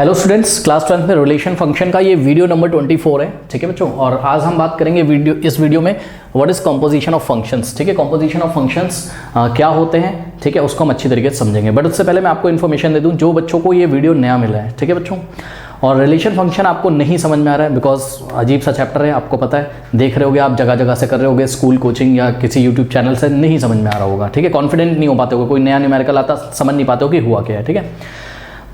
Hello students, class 12 में relation function का ये वीडियो नंबर 24 है। ठीक है बच्चों, और आज हम बात करेंगे इस वीडियो में what is composition of functions. ठीक है, कंपोजिशन ऑफ फंक्शंस क्या होते हैं, ठीक है, उसको हम अच्छी तरीके से समझेंगे। बट उससे पहले मैं आपको इन्फॉर्मेशन दे दूं जो बच्चों को ये वीडियो नया मिला है। ठीक है बच्चों, और रिलेशन फंक्शन आपको नहीं समझ में आ रहा है बिकॉज अजीब सा चैप्टर है, आपको पता है, देख रहे होगे आप, जगह जगह से कर रहे होगे, स्कूल कोचिंग या किसी यूट्यूब चैनल से नहीं समझ में आ रहा होगा। ठीक है, कॉन्फिडेंट नहीं हो पाते होगे, कोई नया न्यूमेरिकल आता समझ नहीं पाते हो कि हुआ क्या है। ठीक है,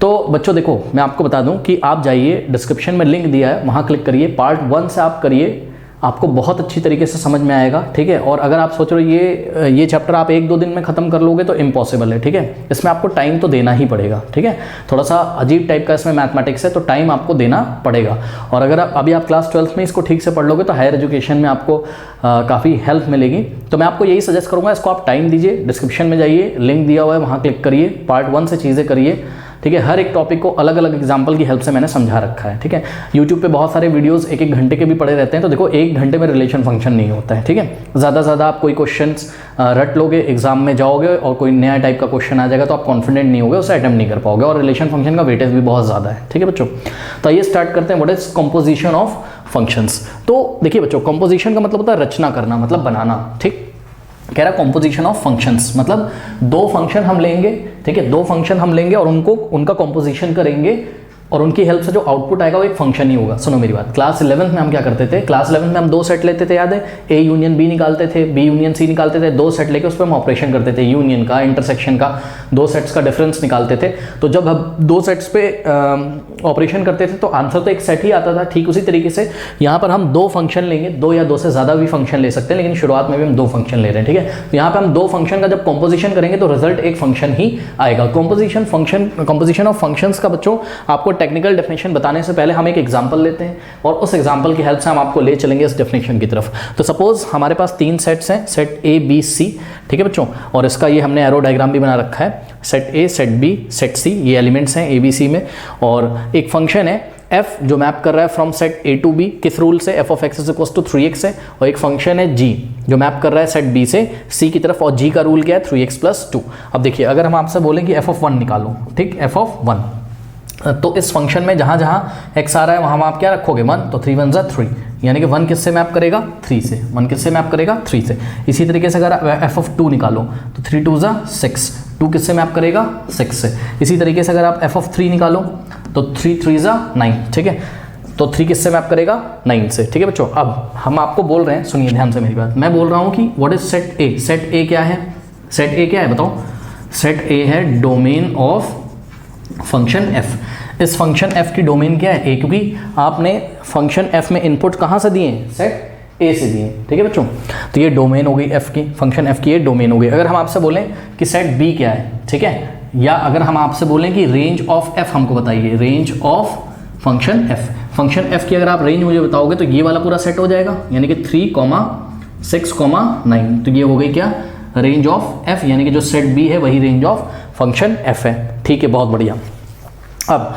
तो बच्चों देखो, मैं आपको बता दूं कि आप जाइए, डिस्क्रिप्शन में लिंक दिया है, वहाँ क्लिक करिए, पार्ट 1 से आप करिए, आपको बहुत अच्छी तरीके से समझ में आएगा। ठीक है, और अगर आप सोच रहे हो ये चैप्टर आप 1-2 दिन में ख़त्म कर लोगे तो इम्पॉसिबल है। ठीक है, इसमें आपको टाइम तो देना ही पड़ेगा। ठीक है, थोड़ा सा अजीब टाइप का इसमें मैथमेटिक्स है तो टाइम आपको देना पड़ेगा। और अगर आप क्लास 12 में इसको ठीक से पढ़ लोगे तो हायर एजुकेशन में आपको काफ़ी हेल्प मिलेगी। तो मैं आपको यही सजेस्ट करूँगा, इसको आप टाइम दीजिए, डिस्क्रिप्शन में जाइए, लिंक दिया हुआ है, वहाँ क्लिक करिए, पार्ट 1 से चीज़ें करिए। ठीक है, हर एक टॉपिक को अलग अलग एग्जाम्पल की हेल्प से मैंने समझा रखा है। ठीक है, यूट्यूब पे बहुत सारे वीडियोस 1-1 घंटे के भी पड़े रहते हैं, तो देखो 1 घंटे में रिलेशन फंक्शन नहीं होता है। ठीक है, ज़्यादा से ज़्यादा आप कोई क्वेश्चंस रट लोगे, एग्जाम में जाओगे और कोई नया टाइप का क्वेश्चन आ जाएगा तो आप कॉन्फिडेंट नहीं होगे, उसे अटेम्प्ट नहीं कर पाओगे, और रिलेशन फंक्शन का वेटेज भी बहुत ज़्यादा है। ठीक है बच्चों, तो आइए स्टार्ट करते हैं, what is composition of functions. तो देखिए बच्चों, कंपोजिशन का मतलब होता है रचना करना, मतलब बनाना। ठीक, कह रहा कंपोजिशन ऑफ फंक्शंस मतलब 2 फंक्शन हम लेंगे। ठीक है, 2 फंक्शन हम लेंगे और उनका कंपोजिशन करेंगे और उनकी हेल्प से जो आउटपुट आएगा वो एक फंक्शन ही होगा। सुनो मेरी बात, क्लास 11 में हम क्या करते थे, क्लास 11 में हम 2 सेट लेते थे, याद है, ए यूनियन बी निकालते थे, बी यूनियन सी निकालते थे, 2 सेट लेके उस पर हम ऑपरेशन करते थे, यूनियन का, इंटरसेक्शन का, 2 सेट्स का डिफरेंस निकालते थे। तो जब हम 2 सेट्स पे ऑपरेशन करते थे तो आंसर तो एक सेट ही आता था। ठीक उसी तरीके से यहाँ पर हम 2 फंक्शन लेंगे, 2 या 2 से ज़्यादा भी फंक्शन ले सकते हैं, लेकिन शुरुआत में भी हम 2 फंक्शन ले रहे हैं। ठीक है, तो यहाँ पर हम 2 फंक्शन का जब कॉम्पोजिशन करेंगे तो रिजल्ट एक फंक्शन ही आएगा। कंपोजिशन ऑफ फंक्शंस का बच्चों आपको टेक्निकल डेफिनेशन बताने से पहले हम एक एग्जांपल लेते हैं और उस एग्जांपल की हेल्प से हम आपको ले चलेंगे इस डेफिनेशन की तरफ। तो सपोज हमारे पास 3 सेट्स हैं, सेट ए बी सी। ठीक है बच्चों, और इसका ये हमने एरो डायग्राम भी बना रखा है, set A, set B, set C, ये एलिमेंट्स हैं ए बी सी में, और एक फंक्शन है f जो मैप कर रहा है from set A to B, किस रूल से, f of x is equals to 3x है, और एक फंक्शन है g जो मैप कर रहा है सेट b से c की तरफ, और g का रूल क्या है, 3x + 2। अब देखिए, अगर हम आपसे बोलें कि f of 1 निकालो, ठीक, f of 1, तो इस फंक्शन में जहाँ जहाँ x आ रहा है वहाँ आप क्या रखोगे, 1, तो 3 1 3, यानी कि 1 किससे मैप करेगा, 3 से, 1 किससे मैप करेगा, 3 से। इसी तरीके से अगर f of 2 निकालो तो 3 2 6, 2 किससे मैप करेगा, 6 से। इसी तरीके से अगर आप f of 3 निकालो तो 3 3 9, ठीक है, तो 3 किससे मैप करेगा, 9 से। ठीक है बच्चों, अब हम आपको बोल रहे हैं, सुनिए ध्यान से मेरी बात, मैं बोल रहा हूँ कि what is set A. Set ए क्या है, सेट ए क्या है बताओ, सेट ए है डोमेन ऑफ फंक्शन f। इस फंक्शन f की डोमेन क्या है, a, क्योंकि आपने फंक्शन f में इनपुट कहाँ से दिए, सेट a से दिए। ठीक है बच्चों, तो ये डोमेन हो गई f की, फंक्शन f की ये डोमेन हो गई। अगर हम आपसे बोलें कि सेट b क्या है, ठीक है, या अगर हम आपसे बोलें कि रेंज ऑफ f हमको बताइए, range of function f, function f की अगर आप रेंज मुझे बताओगे तो ये वाला पूरा सेट हो जाएगा, यानी कि 3, 6, 9, तो ये हो गई क्या, रेंज ऑफ f, यानी कि जो सेट b है वही रेंज ऑफ फंक्शन f है। ठीक है, बहुत बढ़िया। अब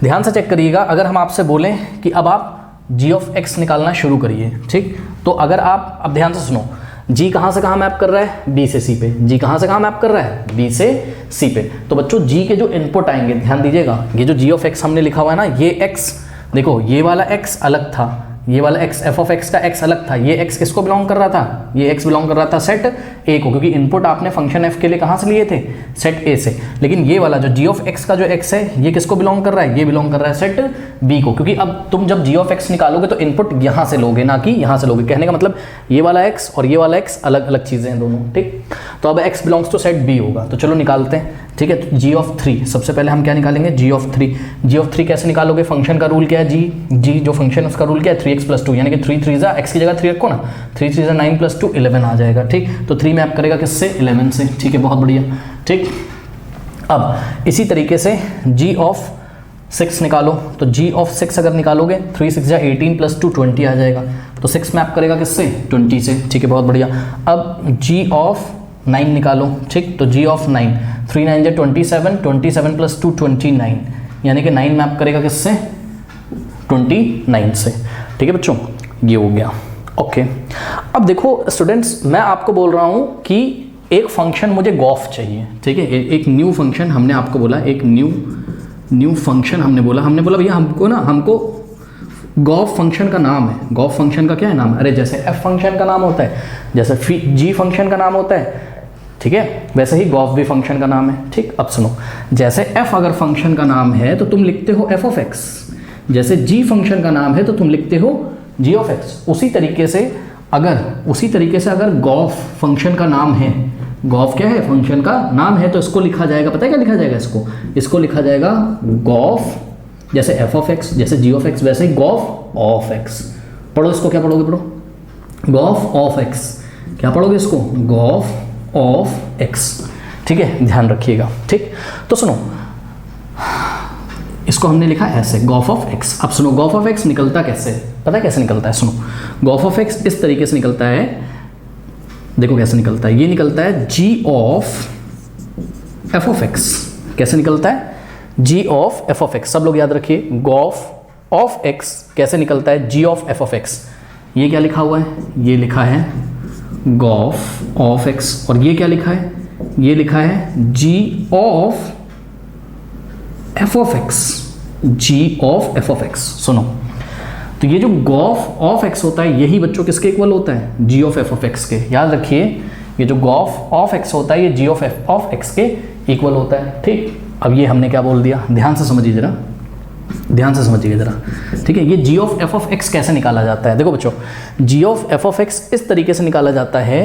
ध्यान से चेक करिएगा, अगर हम आपसे बोलें कि अब आप g of x निकालना शुरू करिए, ठीक, तो अगर आप, अब ध्यान से सुनो, g कहाँ से कहाँ मैप कर रहा है, b से c पे, g कहाँ से कहाँ मैप कर रहा है, b से c पे। तो बच्चों g के जो इनपुट आएंगे, ध्यान दीजिएगा, ये जो g of x हमने लिखा हुआ है ना, ये x, देखो ये वाला x अलग था, ये वाला x, f of x का x अलग था, ये x किसको बिलोंग कर रहा था, ये x बिलोंग कर रहा था सेट a को, क्योंकि इनपुट आपने फंक्शन f के लिए कहाँ से लिए थे, सेट a से। लेकिन ये वाला जो g of x का जो x है, ये किसको बिलोंग कर रहा है, ये बिलोंग कर रहा है सेट b को, क्योंकि अब तुम जब g of x निकालोगे तो इनपुट यहाँ से लोगे, ना कि यहाँ से लोगे। कहने का मतलब ये वाला x और ये वाला x अलग अलग चीज़ें हैं दोनों। ठीक, तो अब x belongs to set b होगा, तो चलो निकालते हैं। ठीक है, तो g of 3, सबसे पहले हम क्या निकालेंगे, g of 3। g of 3 कैसे निकालोगे, फंक्शन का रूल क्या है, g जो फंक्शन उसका रूल क्या है, 3x + 2, यानी कि 3 3 x की जगह 3 रखो ना, 3 3 9 + 2 11 आ जाएगा। ठीक, तो 3 मैप करेगा किससे, 11 से। ठीक है, बहुत बढ़िया। ठीक, अब इसी तरीके से g of 6 निकालो, तो g of 6 अगर निकालोगे 3 6 18 + 2 20 आ जाएगा, तो 6 मैप करेगा किससे, 20 से। ठीक है, बहुत बढ़िया। अब g of 9 निकालो, ठीक, तो g of 9, 3 9 27, 27 + 2 29, यानी कि 9 मैप करेगा किससे, 29 से। ठीक है बच्चों, ये हो गया। ओके, अब देखो स्टूडेंट्स, मैं आपको बोल रहा हूँ कि एक फंक्शन मुझे गॉफ चाहिए। ठीक है, एक न्यू फंक्शन हमने आपको बोला, एक न्यू न्यू फंक्शन हमने बोला भैया हमको गॉफ फंक्शन का नाम है। गॉफ फंक्शन का क्या है नाम? अरे जैसे एफ फंक्शन का नाम होता है, जैसे जी फंक्शन का नाम होता है, ठीक है, वैसे ही गॉफ भी फंक्शन का नाम है। ठीक, अब सुनो, जैसे एफ अगर फंक्शन का नाम है तो तुम लिखते हो एफ ऑफ एक्स, जैसे जी फंक्शन का नाम है तो तुम लिखते हो जी ऑफ एक्स। उसी तरीके से अगर गॉफ फंक्शन का नाम है, गॉफ क्या है? फंक्शन का नाम है, तो इसको लिखा जाएगा, पता है क्या लिखा जाएगा? इसको लिखा जाएगा गॉफ, जैसे एफ ऑफ एक्स, जैसे जी ऑफ एक्स, वैसे ही गॉफ ऑफ एक्स। पढ़ो इसको, क्या पढ़ोगे? पढ़ो गॉफ ऑफ एक्स। क्या पढ़ोगे इसको? Gauff of x. ठीक है, ध्यान रखिएगा। ठीक, तो सुनो, इसको हमने लिखा ऐसे, गॉफ ऑफ एक्स। अब सुनो, गॉफ ऑफ एक्स निकलता कैसे? पता है कैसे निकलता है? सुनो, गॉफ ऑफ एक्स इस तरीके से निकलता है, देखो कैसे निकलता है। ये निकलता है g of F of x. कैसे निकलता है? G of F of x. सब लोग याद रखिए, गॉफ ऑफ एक्स कैसे निकलता है? G of F of x. ये क्या लिखा हुआ है? ये लिखा है गॉफ ऑफ एक्स, और ये क्या लिखा है? ये लिखा है g of F of x. G of F of x. सुनो, तो ये जो गॉफ ऑफ एक्स होता है, यही बच्चों किसके इक्वल होता है? G of F of x के। याद रखिए, ये जो गॉफ ऑफ एक्स होता है, ये जी ऑफ एफ ऑफ एक्स के इक्वल होता है। ठीक, अब ये हमने क्या बोल दिया? ध्यान से समझिए जरा, ध्यान से समझिए जरा। ठीक है, ये जी ऑफ एफ ऑफ एक्स कैसे निकाला जाता है? देखो बच्चों, जी ऑफ एफ ऑफ एक्स इस तरीके से निकाला जाता है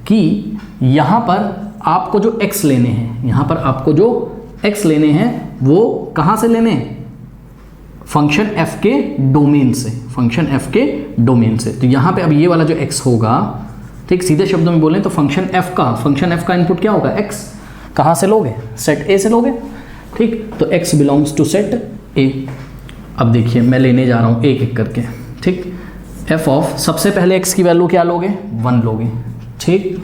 कि यहाँ पर आपको जो एक्स लेने हैं, यहाँ पर आपको जो एक्स लेने हैं, वो कहाँ से लेने हैं? फंक्शन एफ के डोमेन से, फंक्शन एफ के डोमेन से। तो यहाँ पे अब ये वाला जो एक्स होगा, ठीक, सीधे शब्दों में बोलें तो फंक्शन एफ का इनपुट क्या होगा? एक्स। कहाँ से लोगे? सेट ए से लोगे। ठीक, तो x belongs to set A. अब देखिए, मैं लेने जा रहा हूँ एक एक करके। ठीक, एफ ऑफ, सबसे पहले एक्स की वैल्यू क्या लोगे? 1 लोगे। ठीक,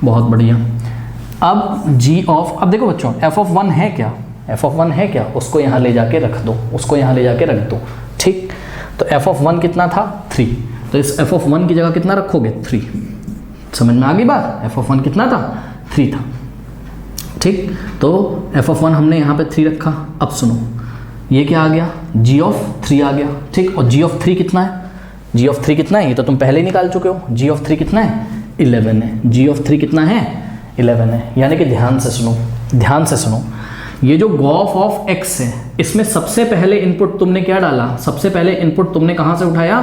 बहुत बढ़िया। अब जी ऑफ, अब देखो बच्चों, एफ ऑफ 1 है क्या? एफ ऑफ 1 है क्या? उसको यहाँ ले जाके रख दो, उसको यहाँ ले जाके रख दो। ठीक, तो एफ ऑफ 1 कितना था? 3। तो इस एफ ऑफ 1 की जगह कितना रखोगे? 3। समझ में आ गई बात? एफ ऑफ 1 कितना था? 3 था। ठीक, तो एफ ऑफ 1 हमने यहाँ पे 3 रखा। अब सुनो, ये क्या आ गया? जी ऑफ 3 आ गया। ठीक, और जी ऑफ 3 कितना है? जी ऑफ 3 कितना है? ये तो तुम पहले ही निकाल चुके हो। जी ऑफ 3 कितना है? 11 है। जी ऑफ 3 कितना है? 11 है। यानी कि ध्यान से सुनो, ध्यान से सुनो, ये जो गॉफ ऑफ एक्स है, इसमें सबसे पहले इनपुट तुमने क्या डाला? सबसे पहले इनपुट तुमने कहां से उठाया?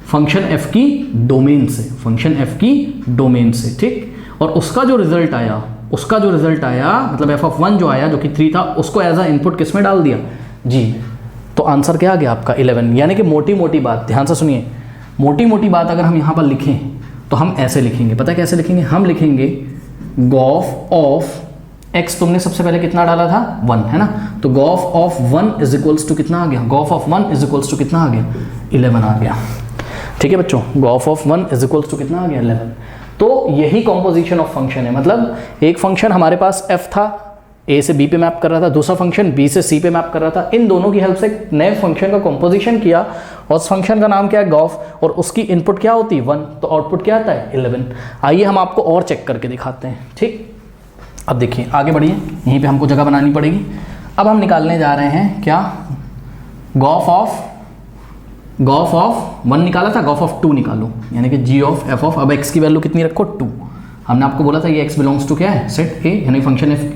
फंक्शन एफ की डोमेन से, फंक्शन एफ की डोमेन से। ठीक, और उसका जो रिजल्ट आया, मतलब एफ ऑफ 1 जो आया, जो कि 3 था, उसको एज अ इनपुट किस में डाल दिया? जी। तो आंसर क्या आ गया आपका? 11। यानी कि मोटी मोटी बात, ध्यान से सुनिए, मोटी मोटी बात अगर हम यहां पर लिखें तो हम ऐसे लिखेंगे। पता है कैसे लिखेंगे? हम लिखेंगे गॉफ ऑफ एक्स, तुमने सबसे पहले कितना डाला था? 1, है ना? तो g o f of 1 is equals to कितना आ गया? G o f of 1 is equals to कितना आ गया? 11 आ गया। ठीक है बच्चों, g o f of 1 is equals to कितना आ गया? 11। तो यही कॉम्पोजिशन ऑफ फंक्शन है। मतलब एक फंक्शन हमारे पास f था, a से b पे मैप कर रहा था, दूसरा फंक्शन b से c पे मैप कर रहा था। इन दोनों की हेल्प से एक नए फंक्शन का कॉम्पोजिशन किया, और उस फंक्शन का नाम क्या है? गॉफ, और उसकी इनपुट क्या होती है? 1, तो आउटपुट क्या आता है? 11। आइए हम आपको और चेक करके दिखाते हैं। ठीक, अब देखिए, आगे बढ़िए, यहीं पे हमको जगह बनानी पड़ेगी। अब हम निकालने जा रहे हैं क्या? गॉफ ऑफ 1 निकाला था, गॉफ ऑफ 2 निकालो, यानी कि जी ऑफ एफ ऑफ, अब एक्स की वैल्यू कितनी रखो? 2। हमने आपको बोला था ये एक्स बिलोंग्स टू क्या है? सेट ए, यानी फंक्शन एफ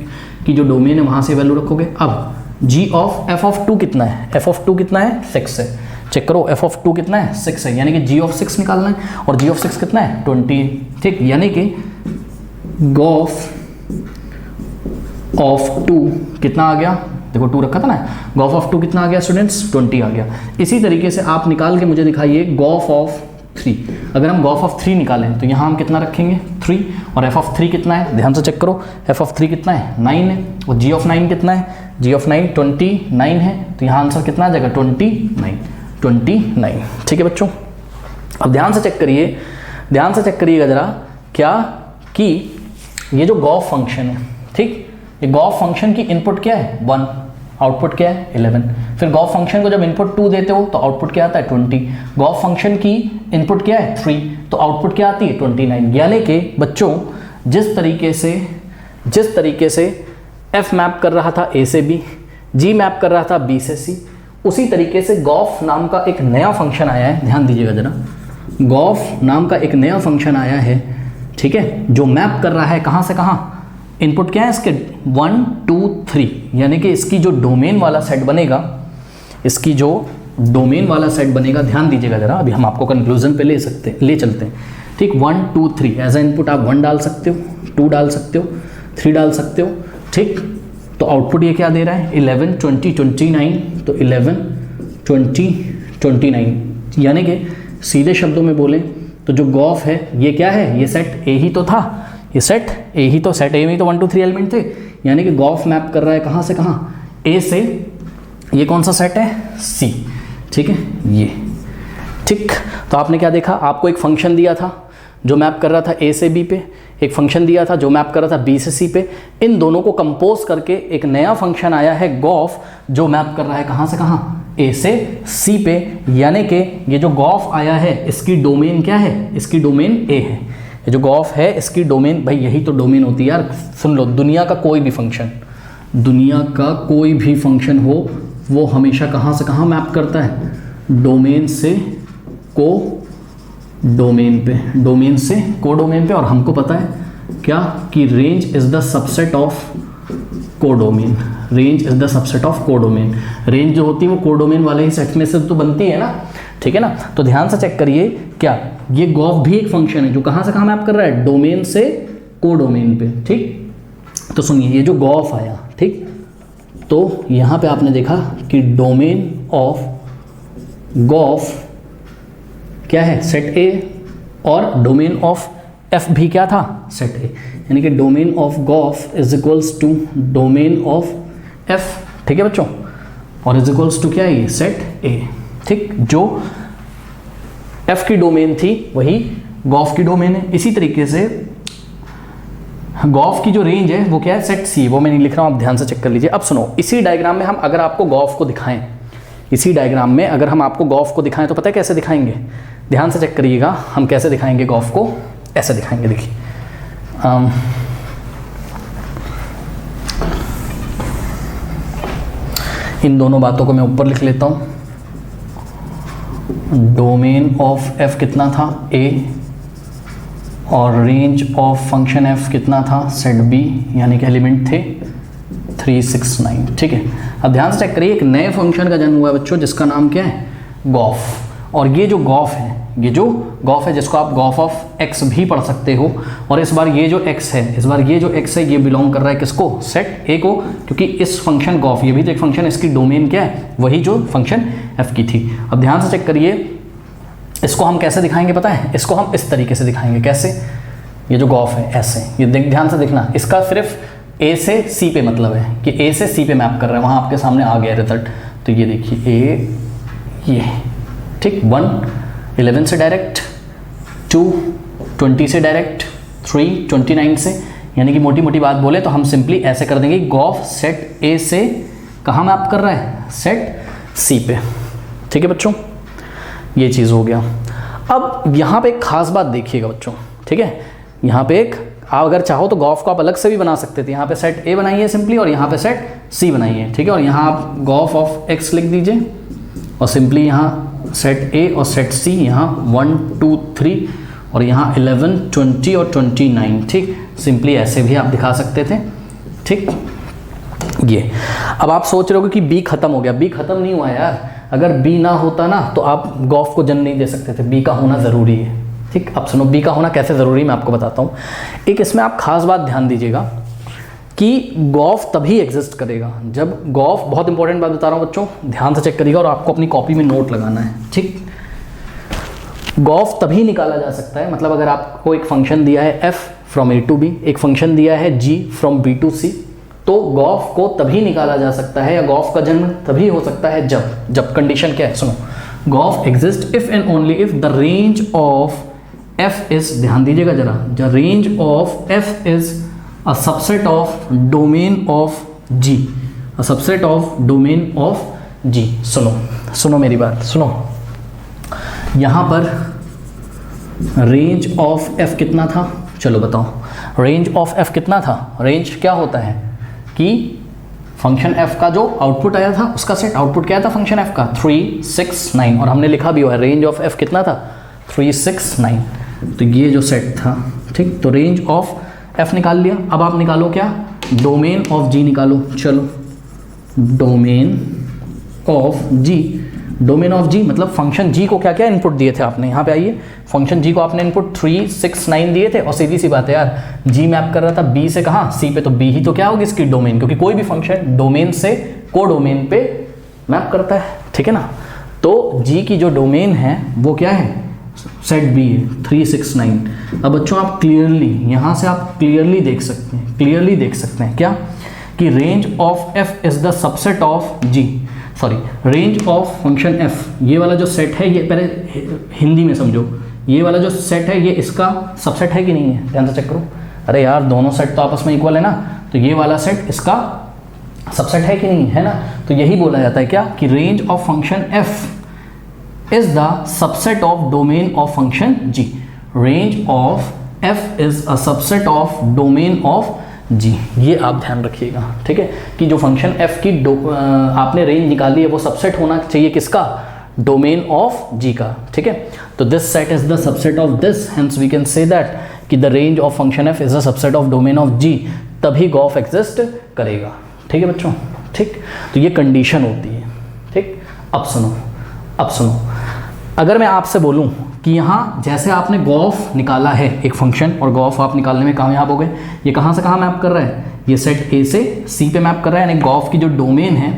की जो डोमेन है वहां से वैल्यू रखोगे। अब जी ऑफ एफ ऑफ 2 कितना है? एफ ऑफ 2 कितना है? 6 है। चेक करो, एफ ऑफ 2 कितना है? 6 है, यानी कि जी ऑफ 6 निकालना है, और जी ऑफ 6 कितना है? 20। ठीक, यानी कि गॉफ ऑफ 2 कितना आ गया? देखो 2 रखा था ना, गॉफ ऑफ 2 कितना आ गया स्टूडेंट्स? 20 आ गया। इसी तरीके से आप निकाल के मुझे दिखाइए गॉफ ऑफ 3। अगर हम गॉफ ऑफ 3 निकालें तो यहाँ हम कितना रखेंगे? 3। और एफ ऑफ 3 कितना है? ध्यान से चेक करो, एफ ऑफ 3 कितना है? 9 है। और जी ऑफ 9 कितना है? जी ऑफ 9 29 है। तो यहाँ आंसर कितना आ जाएगा? 29। ठीक है बच्चों, अब ध्यान से चेक करिए, ध्यान से चेक करिएगा जरा, क्या कि ये जो गॉफ फंक्शन है, ठीक, ये गॉफ फंक्शन की इनपुट क्या है? 1, आउटपुट क्या है? 11। फिर गॉफ फंक्शन को जब इनपुट 2 देते हो तो आउटपुट क्या आता है? 20। गॉफ फंक्शन की इनपुट क्या है? 3, तो आउटपुट क्या आती है? 29। यानी कि बच्चों, जिस तरीके से f मैप कर रहा था a से b, G मैप कर रहा था B से C। उसी तरीके से गॉफ नाम का एक नया फंक्शन आया है, ध्यान दीजिएगा जरा, गॉफ नाम का एक नया फंक्शन आया है, ठीक है, जो मैप कर रहा है कहाँ से कहाँ, इनपुट क्या है इसके 1 2 3, यानी कि इसकी जो डोमेन वाला सेट बनेगा, इसकी जो डोमेन वाला सेट बनेगा, ध्यान दीजिएगा जरा, अभी हम आपको कंक्लूजन पे ले चलते हैं, ठीक। 1 2 3 एज ए इनपुट आप 1 डाल सकते हो, 2 डाल सकते हो, 3 डाल सकते हो, ठीक। तो आउटपुट ये क्या दे रहा है 11 20 29, तो 11 20 29, यानी कि सीधे शब्दों में बोलें तो जो गॉफ है ये क्या है, ये सेट ए ही तो था, ये सेट ए ही तो, सेट ए में तो 1 2 3 एलिमेंट थे, यानी कि गॉफ मैप कर रहा है कहाँ से कहाँ, ए से, ये कौन सा सेट है सी, ठीक है, ये, ठीक। तो आपने क्या देखा, आपको एक फंक्शन दिया था जो मैप कर रहा था ए से बी पे, एक फंक्शन दिया था जो मैप कर रहा था बी से सी पे, इन दोनों को कंपोज करके एक नया फंक्शन आया है गॉफ, जो मैप कर रहा है कहाँ से कहाँ, ए से सी पे, यानी कि ये जो गॉफ आया है इसकी डोमेन क्या है, इसकी डोमेन ए है, ये जो गॉफ है इसकी डोमेन, भाई यही तो डोमेन होती है यार, सुन लो, दुनिया का कोई भी फंक्शन, दुनिया का कोई भी फंक्शन हो वो हमेशा कहाँ से कहाँ मैप करता है, डोमेन से को डोमेन पे, डोमेन से को डोमेन पे, और हमको पता है क्या कि range is the subset of codomain, range is the subset of codomain, range जो होती है वो कोडोमेन वाले ही सेट में से तो बनती है ना, ठीक है ना। तो ध्यान से चेक करिए, क्या ये गॉफ भी एक फंक्शन है जो कहाँ से कहाँ मैप कर रहा है, डोमेन से कोडोमेन पे, ठीक। तो सुनिए, ये जो गॉफ आया, ठीक, तो यहाँ पे आपने देखा कि डोमेन ऑफ गॉफ क्या है, सेट ए, और डोमेन ऑफ एफ भी क्या था, सेट ए, यानी कि domain of g o f is equals to domain of f, ठीक है बच्चों, और इज इक्वल्स टू क्या है, सेट ए, ठीक। जो एफ की डोमेन थी वही गॉफ की डोमेन है। इसी तरीके से गॉफ की जो रेंज है वो क्या है, सेट सी, वो मैं नहीं लिख रहा हूँ, आप ध्यान से चेक कर लीजिए। अब सुनो, इसी डायग्राम में हम अगर आपको गॉफ को दिखाएं, इसी डायग्राम में अगर हम आपको गॉफ को दिखाएं तो पता है कैसे दिखाएंगे, ध्यान से चेक करिएगा, हम कैसे दिखाएंगे गॉफ को, ऐसे दिखाएंगे, देखिए, इन दोनों बातों को मैं ऊपर लिख लेता हूँ, डोमेन ऑफ एफ कितना था ए, और रेंज ऑफ फंक्शन एफ कितना था, सेट बी, यानी कि एलिमेंट थे 3 6 9, ठीक है। अब ध्यान से चेक करिए, एक नए फंक्शन का जन्म हुआ है बच्चों जिसका नाम क्या है, गॉफ, और ये जो गॉफ है, ये जो गॉफ है जिसको आप गॉफ ऑफ एक्स भी पढ़ सकते हो, और इस बार ये जो एक्स है, इस बार ये जो एक्स है ये बिलोंग कर रहा है किसको, सेट ए को, क्योंकि इस फंक्शन गॉफ, ये भी तो एक फंक्शन है, इसकी डोमेन क्या है, वही जो फंक्शन एफ की थी। अब ध्यान से चेक करिए, इसको हम कैसे दिखाएंगे पता है, इसको हम इस तरीके से दिखाएंगे, कैसे, ये जो गॉफ है ऐसे, ये ध्यान से देखना, इसका सिर्फ ए से सी पे मतलब है कि ए से सी पे मैप कर रहा है, वहाँ आपके सामने आ गया रिजल्ट, तो ये देखिए ए, ये, ठीक, 1 11 से डायरेक्ट, 2 20 से डायरेक्ट, 3 29 से, यानी कि मोटी मोटी बात बोले तो हम सिंपली ऐसे कर देंगे, गॉफ सेट ए से कहाँ मैप कर रहा है, सेट सी पे, ठीक है बच्चों, ये चीज़ हो गया। अब यहाँ पे एक खास बात देखिएगा बच्चों, ठीक है, यहाँ पे एक, आप अगर चाहो तो गॉफ को आप अलग से भी बना सकते थे, यहाँ पे सेट ए बनाइए सिंपली, और यहाँ पे सेट सी बनाइए, ठीक है, और यहाँ आप गॉफ ऑफ एक्स लिख दीजिए, और सिंपली यहाँ सेट ए और सेट सी, यहाँ 1 2 3, और यहाँ 11 20 और 29, ठीक, सिंपली ऐसे भी आप दिखा सकते थे, ठीक। ये अब आप सोच रहे हो कि बी खत्म हो गया, बी खत्म नहीं हुआ यार, अगर बी ना होता ना तो आप गॉफ को जन्म नहीं दे सकते थे, बी का होना ज़रूरी है, ठीक। अब सुनो, बी का होना कैसे ज़रूरी है मैं आपको बताता हूँ। एक इसमें आप खास बात ध्यान दीजिएगा कि गॉफ तभी एग्जिस्ट करेगा जब गॉफ, बहुत इंपॉर्टेंट बात बता रहा हूँ बच्चों, ध्यान से चेक करिएगा, और आपको अपनी कॉपी में नोट लगाना है, ठीक। गॉफ तभी निकाला जा सकता है, मतलब अगर आपको एक फंक्शन दिया है f from a to b, एक फंक्शन दिया है g from b to c, तो गॉफ को तभी निकाला जा सकता है, या गॉफ का जन्म तभी हो सकता है जब कंडीशन क्या है, सुनो, g o f exist if and only if the range of f is, ध्यान दीजिएगा जरा, the range of f is a subset of domain of G, a subset of domain of G। सुनो मेरी बात, सुनो, यहाँ पर रेंज ऑफ f कितना था, चलो बताओ, रेंज ऑफ f कितना था, रेंज क्या होता है कि फंक्शन f का जो आउटपुट आया था उसका सेट, आउटपुट क्या था फंक्शन f का 3, 6, 9, और हमने लिखा भी हुआ है रेंज ऑफ f कितना था 3, 6, 9, तो ये जो सेट था, ठीक। तो रेंज ऑफ f निकाल लिया। अब आप निकालो क्या, डोमेन ऑफ g निकालो। चलो domain of g, domain of g मतलब फंक्शन g को क्या क्या इनपुट दिए थे आपने, यहाँ पे आइए, फंक्शन g को आपने इनपुट 3, 6, 9 दिए थे, और सीधी सी बात है यार, g मैप कर रहा था b से कहाँ, c पे, तो b ही तो क्या होगी इसकी डोमेन, क्योंकि कोई भी फंक्शन डोमेन से को डोमेन पे मैप करता है, ठीक है ना। तो g की जो डोमेन है वो क्या है, सेट b है 3, 6, 9। अब बच्चों आप क्लियरली यहाँ से आप क्लियरली देख सकते हैं, क्लियरली देख सकते हैं क्या, कि range of f is the subset of g, sorry range of function f, ये वाला जो सेट है, ये पहले हिंदी में समझो, ये वाला जो सेट है ये इसका सबसेट है कि नहीं है, ध्यान से चेक करो। अरे यार दोनों सेट तो आपस में इक्वल है ना, तो ये वाला सेट इसका सबसेट है कि नहीं है ना, तो यही बोला जाता है क्या, कि range of function f is the subset of domain of function g, range of f is a subset of domain of g, ये आप ध्यान रखिएगा, ठीक है, कि जो फंक्शन f की आपने रेंज निकाली है वो सबसेट होना चाहिए किसका, डोमेन ऑफ g का, ठीक है। तो this set is the subset of this, hence we can say that कि the range of function f is the subset of domain of g, तभी गॉफ एग्जिस्ट करेगा, ठीक है बच्चों, ठीक। तो ये कंडीशन होती है, ठीक। अब सुनो, अब सुनो, अगर मैं आपसे बोलूं कि यहाँ जैसे आपने गॉफ निकाला है एक फंक्शन, और गॉफ आप निकालने में कामयाब हो गए, ये कहाँ से कहाँ मैप कर रहा है, ये सेट ए से सी पे मैप कर रहा है, यानी गॉफ की जो डोमेन है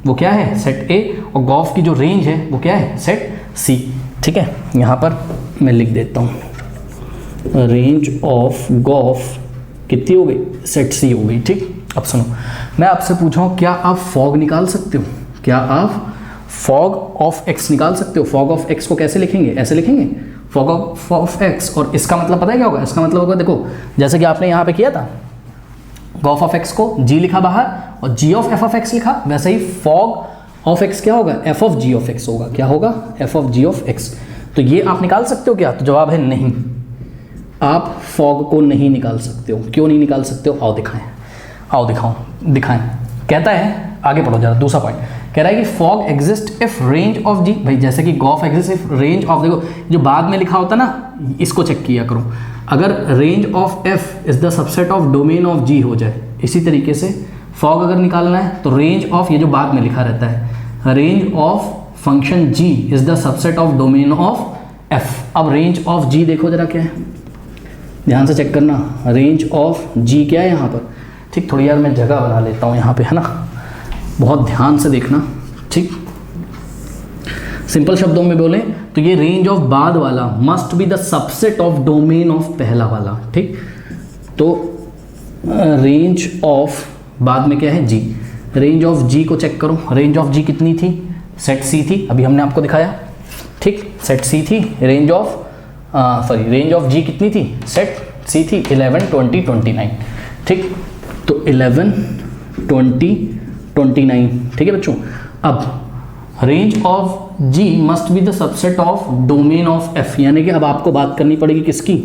वो क्या है, सेट ए, और गॉफ की जो रेंज है वो क्या है, सेट सी, ठीक है। यहाँ पर मैं लिख देता हूँ, रेंज ऑफ गॉफ कितनी हो गई, सेट सी हो गई, ठीक। अब सुनो, मैं आपसे पूछा क्या आप फॉग निकाल सकते हो, क्या आप फॉग ऑफ एक्स निकाल सकते हो। फॉग ऑफ एक्स को कैसे लिखेंगे, ऐसे लिखेंगे, फॉग ऑफ एक्स, और इसका मतलब पता है क्या होगा, इसका मतलब होगा, देखो जैसे कि आपने यहाँ पे किया था, गॉफ ऑफ एक्स को g लिखा बाहर और g of f of x लिखा, वैसे ही फॉग ऑफ x क्या होगा, f of g of x होगा, क्या होगा, f of g of x। तो ये आप निकाल सकते हो क्या, तो जवाब है नहीं, आप फॉग को नहीं निकाल सकते हो। क्यों नहीं निकाल सकते हो, आओ दिखाएं, आओ दिखाएं। कहता है, आगे पढ़ो जरा, दूसरा पॉइंट कह रहा है कि fog exist if range of g, भाई जैसे कि gof exist if range of, देखो जो बाद में लिखा होता ना, इसको चेक किया करो, अगर range of f is the subset of domain of g हो जाए, इसी तरीके से फॉग अगर निकालना है तो रेंज ऑफ, ये जो बाद में लिखा रहता है, range of function g is the subset of domain of f. अब रेंज ऑफ जी देखो जरा क्या है, ध्यान से चेक करना, रेंज ऑफ जी क्या है यहाँ पर, ठीक। थोड़ी यार मैं जगह बना लेता हूँ यहाँ पे, है ना, बहुत ध्यान से देखना, ठीक। सिंपल शब्दों में बोलें तो ये रेंज ऑफ बाद वाला must be the subset of domain of पहला वाला, ठीक। तो रेंज ऑफ बाद में क्या है, जी, रेंज ऑफ जी को चेक करो, रेंज ऑफ जी कितनी थी, सेट सी थी, अभी हमने आपको दिखाया, ठीक, सेट सी थी, रेंज ऑफ रेंज ऑफ जी कितनी थी, सेट सी थी 11, 20, 29, ठीक। तो 11, 20, 29, ठीक है बच्चों। अब range of g must be the subset of domain of f, यानी कि अब आपको बात करनी पड़ेगी किसकी,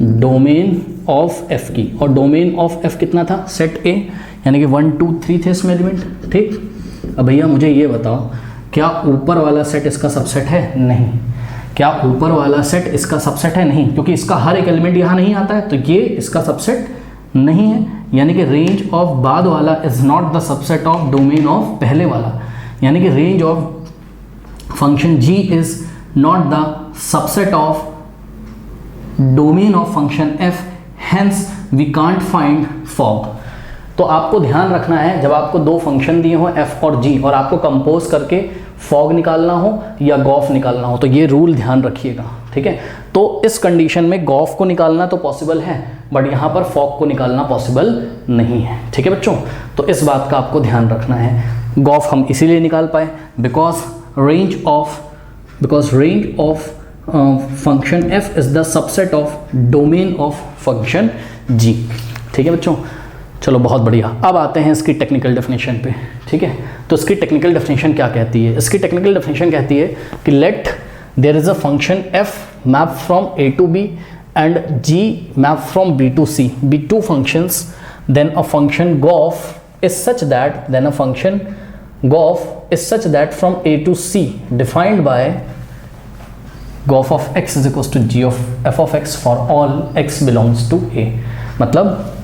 डोमेन ऑफ एफ की, और डोमेन ऑफ एफ कितना था, सेट ए, यानी कि 1, 2, 3 थे इसमें एलिमेंट, ठीक। अब भैया मुझे ये बताओ, क्या ऊपर वाला सेट इसका सबसेट है, नहीं, क्या ऊपर वाला सेट इसका सबसेट है, नहीं, क्योंकि इसका हर एक एलिमेंट यहाँ नहीं आता है, तो ये इसका सबसेट नहीं है, यानी कि रेंज ऑफ बाद वाला is not the subset of domain of पहले वाला, यानी कि range of function g is not the subset of domain of function f, hence we can't find f o g. तो आपको ध्यान रखना है, जब आपको दो फंक्शन दिए हो f और g, और आपको कंपोज करके फॉग निकालना हो या गॉफ निकालना हो, तो ये रूल ध्यान रखिएगा, ठीक है। तो इस कंडीशन में गॉफ को निकालना तो पॉसिबल है, बट यहाँ पर फॉग को निकालना पॉसिबल नहीं है, ठीक है बच्चों। तो इस बात का आपको ध्यान रखना है। गॉफ हम इसीलिए निकाल पाए because range of function f is the subset of domain of function g, ठीक है बच्चों। चलो बहुत बढ़िया, अब आते हैं इसकी टेक्निकल डेफिनेशन पे, ठीक है। तो इसकी टेक्निकल डेफिनेशन क्या कहती है, इसकी टेक्निकल डेफिनेशन कहती है कि let there is a function f map from a to b and g map from b to c, be two functions, then a function gof is such that then a function gof is such that from a to c defined by gof of x is equals to g of f of x for all x belongs to a। मतलब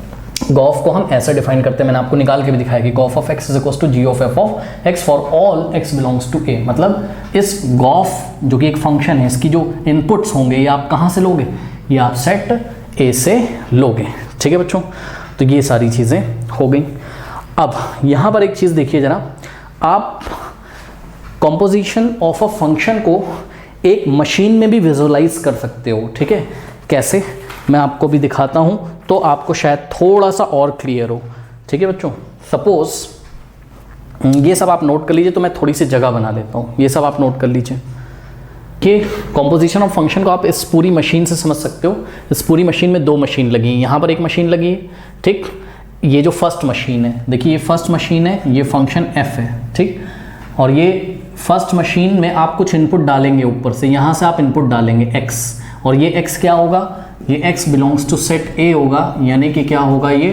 Gauff को हम ऐसे define करते हैं, मैंने आपको निकाल के भी दिखाया कि Gauff of x is equals to g of F of x for all x belongs to A. मतलब इस गॉफ जो कि एक फंक्शन है, इसकी जो इनपुट्स होंगे ये आप कहाँ से लोगे, ये आप सेट ए से लोगे। ठीक है बच्चों, तो ये सारी चीज़ें हो गई। अब यहाँ पर एक चीज़ देखिए जरा, आप कॉम्पोजिशन ऑफ अ फंक्शन को एक मशीन में भी विजुअलाइज कर सकते हो। ठीक है, कैसे मैं आपको भी दिखाता हूँ तो आपको शायद थोड़ा सा और क्लियर हो। ठीक है बच्चों, सपोज ये सब आप नोट कर लीजिए, तो मैं थोड़ी सी जगह बना लेता हूँ, ये सब आप नोट कर लीजिए कि कॉम्पोजिशन ऑफ फंक्शन को आप इस पूरी मशीन से समझ सकते हो। इस पूरी मशीन में दो मशीन लगी हैं, यहाँ पर एक मशीन लगी है, ठीक, ये जो फर्स्ट मशीन है, देखिए ये फर्स्ट मशीन है, ये फंक्शन f है, ठीक, और ये फर्स्ट मशीन में आप कुछ इनपुट डालेंगे ऊपर से, यहाँ से आप इनपुट डालेंगे x, और ये x क्या होगा, ये x belongs to set a होगा, यानी कि क्या होगा, ये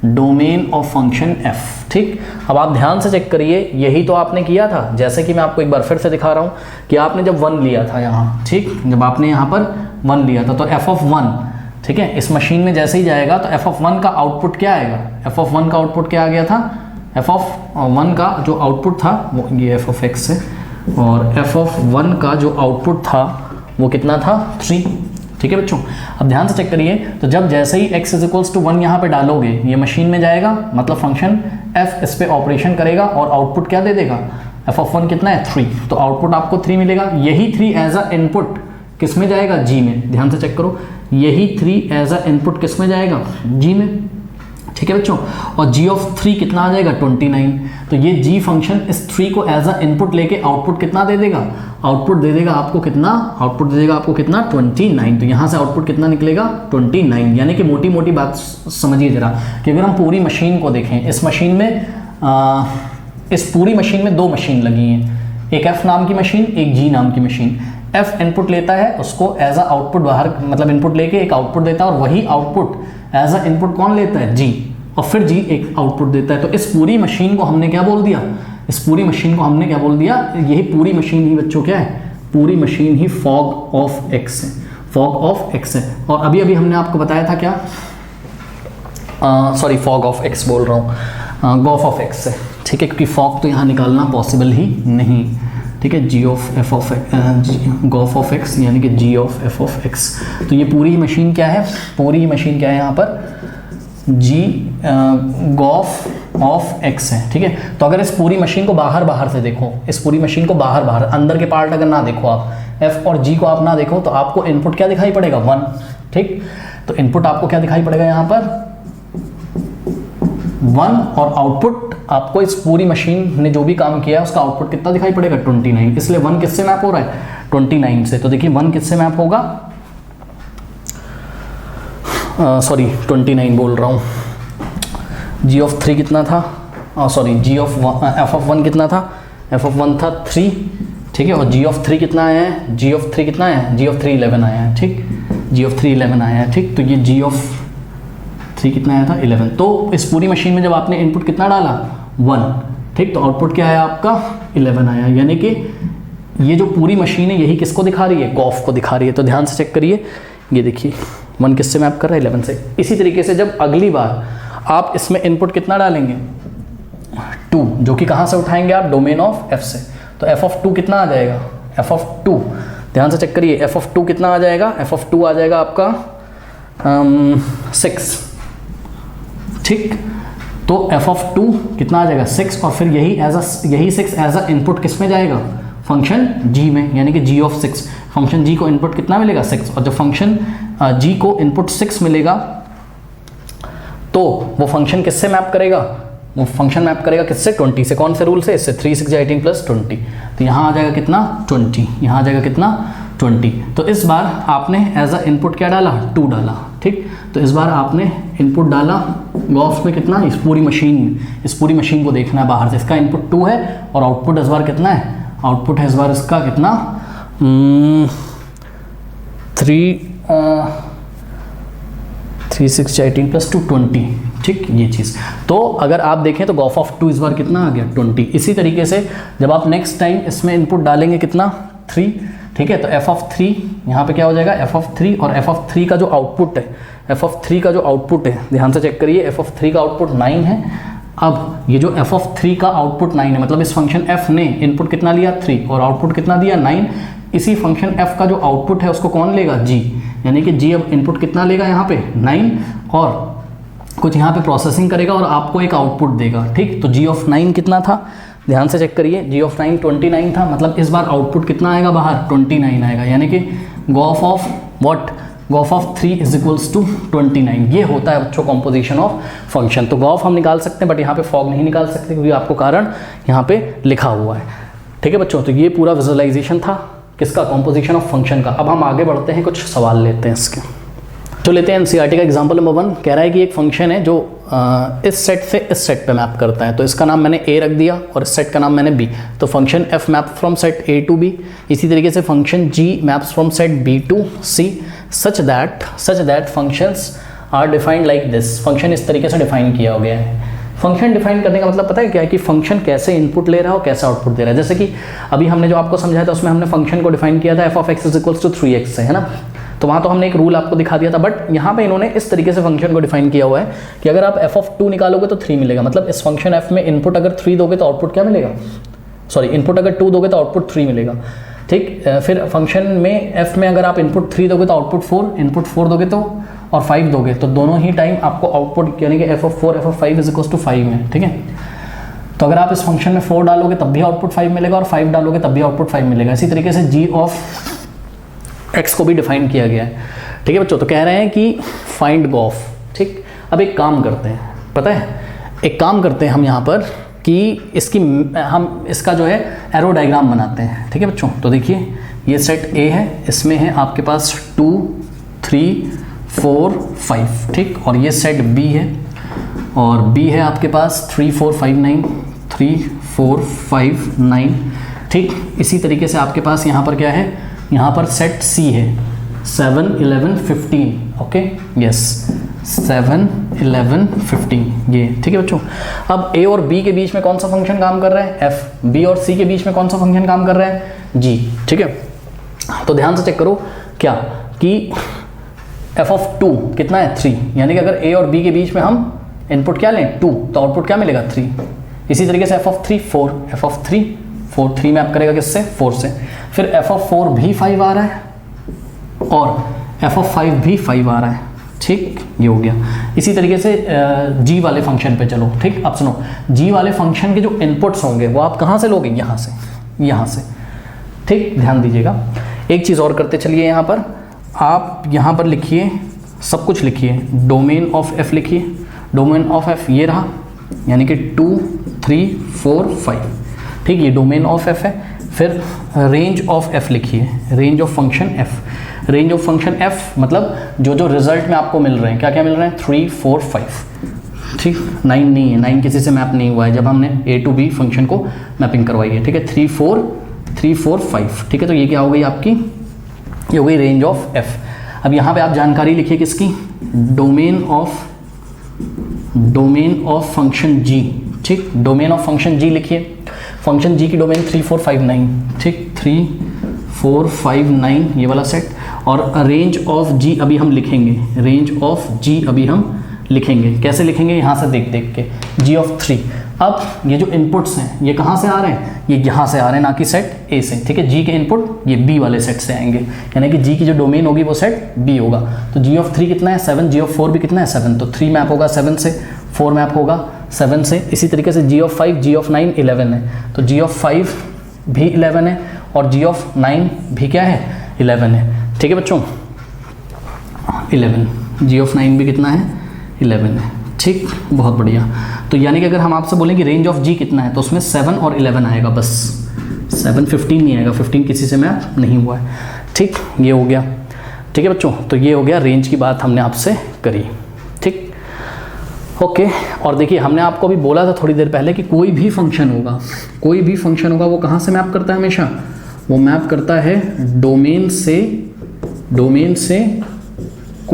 डोमेन ऑफ फंक्शन f। ठीक, अब आप ध्यान से चेक करिए, यही तो आपने किया था, जैसे कि मैं आपको एक बार फिर से दिखा रहा हूँ कि आपने जब 1 लिया था यहाँ, ठीक, जब आपने यहाँ पर 1 लिया था तो f ऑफ 1, ठीक है, इस मशीन में जैसे ही जाएगा तो f ऑफ 1 का आउटपुट क्या आएगा, f ऑफ 1 का आउटपुट क्या आ गया था, f ऑफ 1 का जो आउटपुट था वो ये f ऑफ x है, और f ऑफ 1 का जो आउटपुट था वो कितना था, 3। ठीक है बच्चों, अब ध्यान से चेक करिए, तो जब जैसे ही x इज इक्वल्स टू 1 यहाँ पे डालोगे, ये मशीन में जाएगा, मतलब फंक्शन f इस पे ऑपरेशन करेगा और आउटपुट क्या दे देगा, f ऑफ 1 कितना है, 3, तो आउटपुट आपको 3 मिलेगा। यही 3 एज अ इनपुट किस में जाएगा, g में, ध्यान से चेक करो, यही 3 एज अ इनपुट किस में जाएगा, g में। ठीक है बच्चों, और g ऑफ 3 कितना आ जाएगा, 29, तो ये g फंक्शन इस 3 को एज अ इनपुट लेके आउटपुट कितना दे देगा, आउटपुट दे देगा आपको कितना, आउटपुट दे देगा आपको कितना, 29। तो यहाँ से आउटपुट कितना निकलेगा, 29, यानी कि मोटी मोटी बात समझिए जरा कि अगर हम पूरी मशीन को देखें, इस मशीन में इस पूरी मशीन में दो मशीन लगी हैं, एक f नाम की मशीन, एक g नाम की मशीन। f इनपुट लेता है, उसको एज अ आउटपुट बाहर, मतलब इनपुट लेके एक आउटपुट देता है, और वही आउटपुट एज अ इनपुट कौन लेता है, g, और फिर g एक आउटपुट देता है। तो इस पूरी मशीन को हमने क्या बोल दिया, इस पूरी मशीन को हमने क्या बोल दिया, यही पूरी मशीन ही बच्चों क्या है, पूरी machine he fog of x है, फॉग ऑफ x है। और अभी अभी हमने आपको बताया था क्या, सॉरी फॉग ऑफ x बोल रहा हूँ, गॉफ ऑफ x है। ठीक है, क्योंकि फॉग तो यहाँ निकालना पॉसिबल ही नहीं। ठीक है, g of f of Gauff of x यानी कि g of f of x। तो ये पूरी मशीन क्या है, पूरी मशीन क्या है यहाँ पर, g गॉफ ऑफ x है। ठीक है, तो अगर इस पूरी मशीन को बाहर से देखो, इस पूरी मशीन को बाहर अंदर के पार्ट अगर ना देखो आप, f और g को आप ना देखो, तो आपको इनपुट क्या दिखाई पड़ेगा, 1। ठीक, तो इनपुट आपको क्या दिखाई पड़ेगा यहाँ पर, 1, और आउटपुट आपको इस पूरी मशीन ने जो भी काम किया है उसका आउटपुट कितना दिखाई पड़ेगा, 29। इसलिए 1 किससे मैप हो रहा है, 29 से। तो देखिए 1 किससे मैप होगा, सॉरी 29 बोल रहा हूँ, g ऑफ 3 कितना था, sorry g of f of 1 कितना था, f ऑफ 1 था 3। ठीक है, और g ऑफ 3 कितना आया है, g ऑफ 3 कितना आया है, g ऑफ 3 11 आया है। ठीक, g ऑफ 3 11 आया है। ठीक, तो ये g ऑफ 3 कितना आया था, 11। तो इस पूरी मशीन में जब आपने इनपुट कितना डाला, 1, ठीक, तो आउटपुट क्या आया आपका, 11 आया, यानी कि ये जो पूरी मशीन है यही किसको दिखा रही है, गॉफ को दिखा रही है। तो ध्यान से चेक करिए, ये देखिए 1 किससे मैप कर रहा है, 11 से। इसी तरीके से जब अगली बार आप इसमें इनपुट कितना डालेंगे, 2, जो कि कहाँ से उठाएंगे आप, डोमेन ऑफ f से। तो f ऑफ 2 कितना आ जाएगा, f ऑफ 2, ध्यान से चेक करिए, f ऑफ 2 कितना आ जाएगा, f ऑफ 2 आ जाएगा आपका 6। ठीक, तो f ऑफ 2 कितना आ जाएगा, 6, और फिर यही 6 एज अ इनपुट किस में जाएगा, फंक्शन g में, यानी कि g ऑफ 6। फंक्शन g को इनपुट कितना मिलेगा, 6, और जब फंक्शन g को इनपुट 6 मिलेगा तो वो फंक्शन किससे मैप करेगा, वो फंक्शन मैप करेगा किससे, 20 से। कौन से रूल से, इससे 3 6 18 प्लस 20। तो यहाँ आ जाएगा कितना, 20, यहाँ आ जाएगा कितना, 20। तो इस बार आपने एज अ इनपुट क्या डाला, 2 डाला। ठीक, तो इस बार आपने इनपुट डाला गॉफ में कितना, इस पूरी मशीन को देखना है बाहर से। इसका इनपुट 2 है और आउटपुट इस बार कितना है, आउटपुट है इस बार इसका कितना, 3 360 18 + 2 20, ठीक, ये चीज़। तो अगर आप देखें तो गॉफ ऑफ 2 इस बार कितना आ गया 20। इसी तरीके से जब आप नेक्स्ट टाइम इसमें इनपुट डालेंगे कितना 3, ठीक है, तो f ऑफ 3 यहाँ पे क्या हो जाएगा f ऑफ 3, और f ऑफ 3 का जो आउटपुट है, f ऑफ 3 का जो आउटपुट है, ध्यान से चेक करिए, f ऑफ 3 का आउटपुट 9 है। अब ये जो f ऑफ 3 का आउटपुट 9 है, मतलब इस फंक्शन f ने इनपुट कितना लिया 3 और आउटपुट कितना दिया 9। इसी फंक्शन f का जो आउटपुट है उसको कौन लेगा g, यानी कि g अब इनपुट कितना लेगा यहाँ पे 9 और कुछ यहाँ पे प्रोसेसिंग करेगा और आपको एक आउटपुट देगा, ठीक। तो g ऑफ 9 कितना था, ध्यान से चेक करिए, g ऑफ 9 29 था, मतलब इस बार आउटपुट कितना आएगा बाहर 29 आएगा, यानी कि Gauff of what, g o f of 3 is equals to 29। ये होता है बच्चों कॉम्पोजिशन ऑफ फंक्शन। तो गॉफ हम निकाल सकते हैं बट यहाँ पे फॉग नहीं निकाल सकते क्योंकि आपको कारण यहाँ पे लिखा हुआ है, ठीक है बच्चों। तो ये पूरा विजुअलाइजेशन था किसका, कॉम्पोजिशन ऑफ फंक्शन का। अब हम आगे बढ़ते हैं, कुछ सवाल लेते हैं इसके। तो लेते हैं एनसीईआरटी का एग्जांपल नंबर 1, कह रहा है कि एक फंक्शन है जो इस सेट से इस सेट पे मैप करता है। तो इसका नाम मैंने a रख दिया और इस सेट का नाम मैंने b। तो function f map from set a to b। इसी तरीके से function g maps from set b to c such that functions are defined like this. Function इस तरीके से डिफाइन किया हो गया है। फंक्शन डिफाइन करने का मतलब पता है क्या है, कि फंक्शन कैसे इनपुट ले रहा है और कैसे आउटपुट दे रहा है। जैसे कि अभी हमने जो आपको समझाया था उसमें हमने फंक्शन को डिफाइन किया था f of x is equals to 3x से, है ना। तो वहाँ तो हमने एक रूल आपको दिखा दिया था, बट यहाँ पे इन्होंने इस तरीके से फंक्शन को डिफाइन किया हुआ है कि अगर आप f ऑफ 2 निकालोगे तो 3 मिलेगा। मतलब इस फंक्शन f में इनपुट अगर 3 दोगे तो आउटपुट क्या मिलेगा, सॉरी इनपुट अगर 2 दोगे तो आउटपुट 3 मिलेगा, ठीक। फिर फंक्शन में f में अगर आप इनपुट 3 दोगे तो आउटपुट 4, इनपुट 4 दोगे तो और 5 दोगे तो दोनों ही टाइम आपको आउटपुट यानी कि f of 4 f of 5 is equals to 5 है, ठीक है। तो अगर आप इस फंक्शन में 4 डालोगे तब भी आउटपुट 5 मिलेगा और 5 डालोगे तब भी आउटपुट 5 मिलेगा। इसी तरीके से g ऑफ x को भी डिफाइन किया गया है, ठीक है बच्चों। तो कह रहे हैं कि फाइंड गॉफ, ठीक। अब एक काम करते हैं, पता है एक काम करते हैं हम यहाँ पर कि हम इसका जो है एरो डायग्राम बनाते हैं, ठीक है बच्चों। तो देखिए ये सेट A है, इसमें है आपके पास 2 3 4 5, ठीक। और ये सेट B है और B है आपके पास 3 4 5 9 3 4 5 9, ठीक। इसी तरीके से आपके पास यहाँ पर क्या है, यहाँ पर सेट C है 7 11 15, ओके यस 7 11 15 ये, ठीक है बच्चों। अब A और B के बीच में कौन सा फंक्शन काम कर रहा है f, B और C के बीच में कौन सा फंक्शन काम कर रहा है g, ठीक है। तो ध्यान से चेक करो क्या कि f ऑफ 2 कितना है 3, यानी कि अगर A और B के बीच में हम इनपुट क्या लें 2 तो आउटपुट क्या मिलेगा 3। इसी तरीके से f of 3 4, f of 3 4 3 map करेगा किससे 4 से। फिर f ऑफ 4 भी 5 आ रहा है और f ऑफ 5 भी 5 आ रहा है, ठीक, ये हो गया। इसी तरीके से g वाले फंक्शन पे चलो, ठीक। अब सुनो g वाले फंक्शन के जो इनपुट्स होंगे वो आप कहाँ से लोगे, यहाँ से, ठीक, ध्यान दीजिएगा। एक चीज़ और करते चलिए, यहाँ पर आप यहाँ पर लिखिए, सब कुछ लिखिए, डोमेन ऑफ f लिखिए। डोमेन ऑफ f ये रहा, यानी कि 2 3 4 5, ठीक, ये डोमेन ऑफ f है। फिर रेंज ऑफ f लिखिए, range of function f। Range of function f मतलब जो रिजल्ट में आपको मिल रहे हैं, क्या क्या मिल रहे हैं 3 4 5, ठीक। 9 नहीं है, 9 किसी से मैप नहीं हुआ है जब हमने a टू b फंक्शन को मैपिंग करवाई है, ठीक है। 3 4 5, ठीक है। तो ये क्या हो गई आपकी, ये हो गई रेंज ऑफ f। अब यहाँ पे आप जानकारी लिखिए किसकी, डोमेन ऑफ फंक्शन g, ठीक। डोमेन ऑफ फंक्शन g लिखिए। फंक्शन g की डोमेन 3 4 5 9, ठीक, 3 4 5 9 ये वाला सेट। और रेंज ऑफ g अभी हम लिखेंगे, रेंज ऑफ g अभी हम लिखेंगे, कैसे लिखेंगे, यहाँ से देख के g ऑफ 3। अब ये जो इनपुट्स हैं ये कहाँ से आ रहे हैं, ये यहाँ से आ रहे हैं, ना कि सेट A से, ठीक है। g के इनपुट ये B वाले सेट से आएंगे, यानी कि g की जो डोमेन होगी वो सेट B होगा। तो g ऑफ 3 कितना है 7, g ऑफ 4 भी कितना है 7, तो 3 मैप होगा 7 से, 4 मैप होगा 7 से। इसी तरीके से g ऑफ 5 g ऑफ 9 11 है, तो g ऑफ 5 भी 11 है और g ऑफ 9 भी क्या है 11 है, ठीक है बच्चों 11। g ऑफ 9 भी कितना है 11 है, ठीक, बहुत बढ़िया। तो यानी कि अगर हम आपसे बोलें कि रेंज ऑफ g कितना है तो उसमें 7 और 11 आएगा, बस 7 15 नहीं आएगा, 15 किसी से मैप नहीं हुआ है, ठीक, ये हो गया, ठीक है बच्चों। तो ये हो गया रेंज की बात हमने आपसे करी, ठीक, ओके। और देखिए हमने आपको अभी बोला था थोड़ी देर पहले कि कोई भी फंक्शन होगा वो कहाँ से मैप करता है, हमेशा वो मैप करता है डोमेन से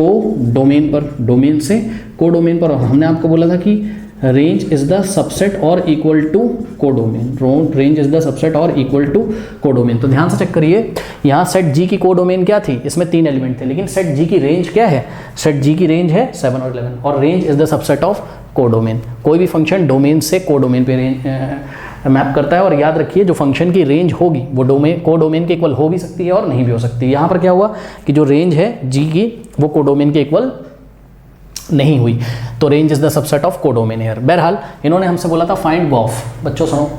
को डोमेन पर, डोमेन से को डोमेन पर, और हमने आपको बोला था कि रेंज इज द सबसेट और equal to codomain, range is the subset और इक्वल टू कोडोमेन। तो ध्यान से चेक करिए, यहाँ सेट जी की कोडोमेन क्या थी, इसमें 3 एलिमेंट थे, लेकिन सेट जी की रेंज क्या है, सेट जी की रेंज है 7 और 11, और range is the subset of codomain. कोई भी फंक्शन डोमेन से कोडोमेन पे मैप करता है, और याद रखिए जो फंक्शन की रेंज होगी वो कोडोमेन के इक्वल हो भी सकती है और नहीं भी हो सकती है। यहाँ पर क्या हुआ कि जो रेंज है जी की वो कोडोमेन के इक्वल नहीं हुई, तो range is the subset of codomain here. बहरहाल इन्होंने हमसे बोला था फाइंड गॉफ। बच्चों सुनो,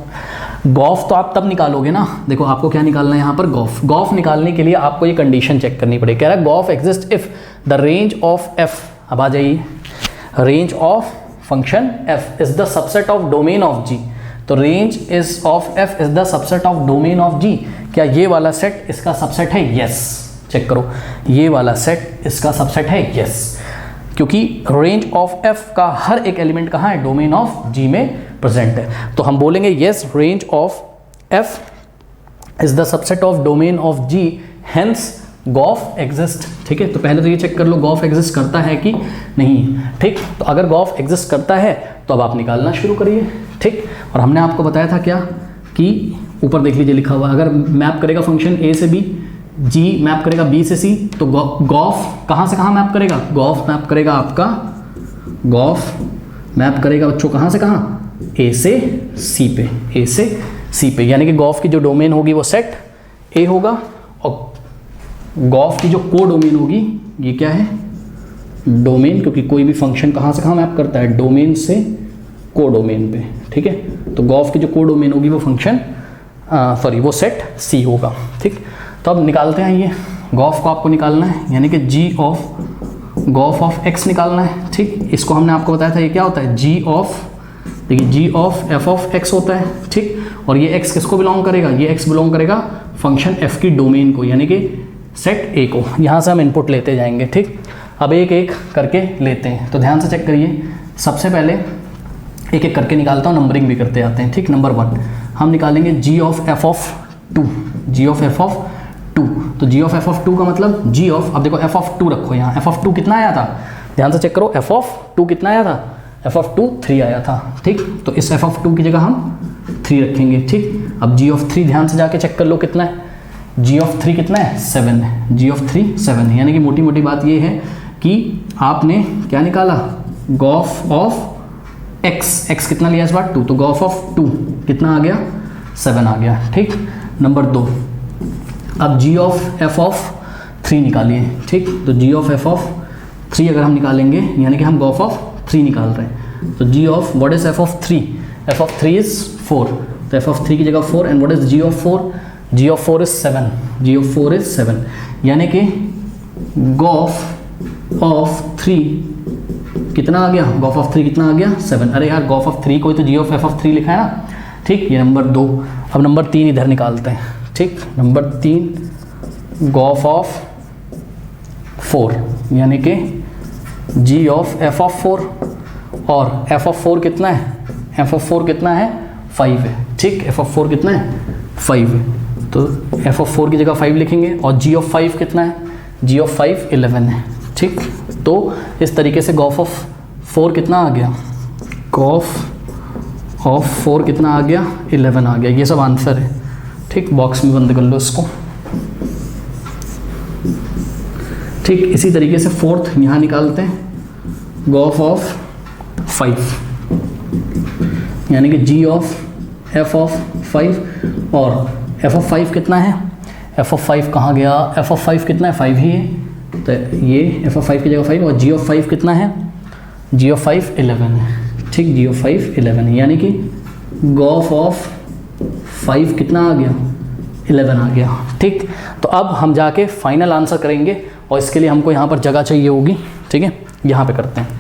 गॉफ तो आप तब निकालोगे ना, देखो आपको क्या निकालना है यहाँ पर, गॉफ। गॉफ निकालने के लिए आपको ये कंडीशन चेक करनी पड़ेगी। कह रहा है gof exist if the range of f, अब आ जाइए, range of function f is the subset of domain of g. तो range is of f is the subset of domain of g. क्या ये वाला सेट इसका सबसेट है? Yes. Check करो, ये वाला सेट इसका सबसेट है, यस, क्योंकि रेंज ऑफ एफ का हर एक एलिमेंट कहाँ है, डोमेन ऑफ जी में प्रेजेंट है। तो हम बोलेंगे yes, range of f is the subset of domain of g, hence g o f exist. ठीक है, तो पहले तो ये चेक कर लो गॉफ एग्जिस्ट करता है कि नहीं। ठीक, तो अगर गॉफ एग्जिस्ट करता है तो अब आप निकालना शुरू करिए। ठीक, और हमने आपको बताया था क्या कि ऊपर देख लीजिए लिखा हुआ, अगर मैप करेगा फंक्शन ए से बी, जी मैप करेगा बी से सी, तो गॉफ कहाँ से कहाँ मैप करेगा, गॉफ मैप करेगा आपका, गॉफ मैप करेगा बच्चों कहाँ से कहाँ, ए से सी पे, ए से सी पे, यानी कि गॉफ की जो डोमेन होगी वो सेट ए होगा, और गॉफ की जो को डोमेन होगी ये क्या है, डोमेन, क्योंकि कोई भी फंक्शन कहाँ से कहाँ मैप करता है, डोमेन से को डोमेन पे। ठीक है, तो गॉफ की जो को डोमेन होगी वो फंक्शन वो सेट सी होगा। ठीक, तो अब निकालते हैं, ये गॉफ को आपको निकालना है, यानी कि जी ऑफ गॉफ ऑफ एक्स निकालना है। ठीक, इसको हमने आपको बताया था ये क्या होता है, जी ऑफ, देखिए जी ऑफ एफ ऑफ एक्स होता है। ठीक, और ये एक्स किसको बिलोंग करेगा, ये एक्स बिलोंग करेगा फंक्शन एफ की डोमेन को, यानी कि सेट ए को। यहाँ से हम इनपुट लेते जाएंगे। ठीक, अब एक एक करके लेते हैं, तो ध्यान से चेक करिए। सबसे पहले एक एक करके निकालता हूँ, नंबरिंग भी करते आते हैं। ठीक, नंबर 1 हम निकालेंगे G of F of 2, G of F of 2। तो जी ऑफ एफ ऑफ 2 का मतलब जी ऑफ, अब देखो एफ ऑफ 2 रखो यहाँ, एफ ऑफ 2 कितना आया था, ध्यान से चेक करो, एफ ऑफ 2 कितना आया था, एफ ऑफ 2 3 आया था। ठीक, तो इस एफ ऑफ 2 की जगह हम 3 रखेंगे। ठीक, अब जी ऑफ 3 ध्यान से जाके चेक कर लो कितना है, जी ऑफ 3 कितना है, 7 है, जी ऑफ 3 7 है, यानी कि मोटी मोटी बात ये है कि आपने क्या निकाला, गॉफ ऑफ एक्स, एक्स कितना लिया इस बार 2, तो गॉफ ऑफ 2 कितना आ गया, 7 आ गया। ठीक, नंबर 2 अब जी ऑफ एफ ऑफ 3 निकालिए। ठीक, तो जी ऑफ एफ ऑफ 3 अगर हम निकालेंगे, यानी कि हम गॉफ ऑफ 3 निकाल रहे हैं, तो जी of what is F of 3, F of 3 is 4, तो एफ ऑफ 3 की जगह 4, and what is G of 4, G of 4 is 7, G of 4 is 7, यानी कि गॉफ ऑफ 3 कितना आ गया, गॉफ ऑफ 3 कितना आ गया, 7। अरे यार गॉफ ऑफ 3 कोई तो जी ऑफ एफ ऑफ 3 लिखा है ना। ठीक, ये नंबर 2। अब नंबर 3 इधर निकालते हैं। ठीक, नंबर 3 गॉफ ऑफ 4, यानी कि जी ऑफ एफ ऑफ 4, और एफ ऑफ 4 कितना है, एफ ऑफ 4 कितना है, 5 है। ठीक, एफ ऑफ 4 कितना है, 5 है, तो एफ ऑफ 4 की जगह 5 लिखेंगे, और जी ऑफ 5 कितना है, जी ऑफ 5 11 है। ठीक, तो इस तरीके से गॉफ ऑफ 4 कितना आ गया, गॉफ ऑफ 4 कितना आ गया, 11 आ गया। ये सब आंसर है। ठीक, बॉक्स में बंद कर लो इसको। ठीक, इसी तरीके से 4th यहाँ निकालते हैं, गॉफ ऑफ 5, यानी कि जी ऑफ एफ ऑफ 5, और एफ ऑफ 5 कितना है, एफ ऑफ 5 कहाँ गया, एफ ऑफ 5 कितना है, 5 ही है, तो ये एफ ऑफ 5 की जगह 5, और जी ऑफ 5 कितना है, जी ऑफ 5 11 है। ठीक, जी ऑफ 5 11 है, यानी कि गॉफ ऑफ 5 कितना आ गया, 11 आ गया। ठीक, तो अब हम जाके फाइनल आंसर करेंगे, और इसके लिए हमको यहाँ पर जगह चाहिए होगी। ठीक है, यहाँ पे करते हैं।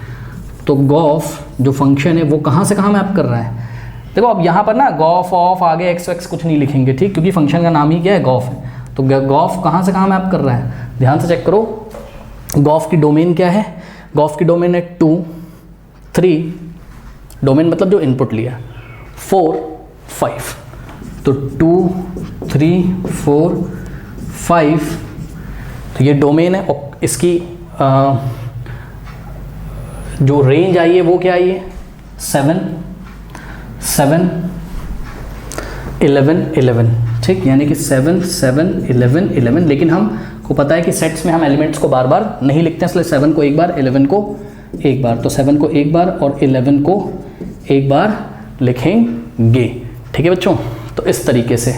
तो गॉफ जो फंक्शन है वो कहाँ से कहाँ मैप कर रहा है, देखो अब यहाँ पर ना गॉफ ऑफ आगे एक्स एक्स कुछ नहीं लिखेंगे। ठीक, क्योंकि फंक्शन का नाम ही क्या है, गॉफ है। तो गॉफ कहाँ से कहाँ मैप कर रहा है, ध्यान से चेक करो। गॉफ की डोमेन क्या है, गॉफ की डोमेन है 2 3, डोमेन मतलब जो इनपुट लिया, 4 5, तो 2 3 4 5, तो ये डोमेन है। और इसकी जो रेंज आई है वो क्या आई है 7 7 11 11, ठीक, यानी कि 7 7 11 11, लेकिन हमको पता है कि सेट्स में हम एलिमेंट्स को बार बार नहीं लिखते हैं, इसलिए 7 को एक बार, 11 को एक बार, तो 7 को एक बार और 11 को एक बार लिखेंगे, ठीक है बच्चों। तो इस तरीके से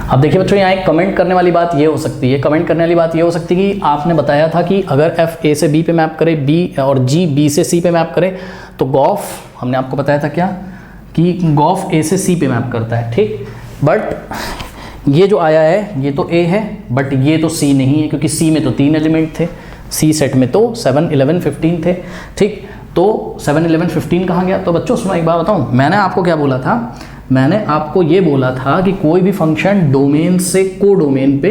अब देखिए बच्चों, यहाँ एक कमेंट करने वाली बात ये हो सकती है, कमेंट करने वाली बात ये हो सकती है कि आपने बताया था कि अगर f a से b पे मैप करे, b और g b से c पे मैप करे, तो गॉफ हमने आपको बताया था क्या कि गॉफ a से c पे मैप करता है, ठीक। बट ये जो आया है ये तो a है, बट ये तो c नहीं है, क्योंकि c में तो 3 एलिमेंट थे, c सेट में तो 7 11 15 थे, ठीक। तो 7 11 15 कहाँ गया? तो बच्चों सुनो, एक बार बताऊँ, मैंने आपको क्या बोला था, मैंने आपको ये बोला था कि कोई भी फंक्शन डोमेन से को डोमेन पे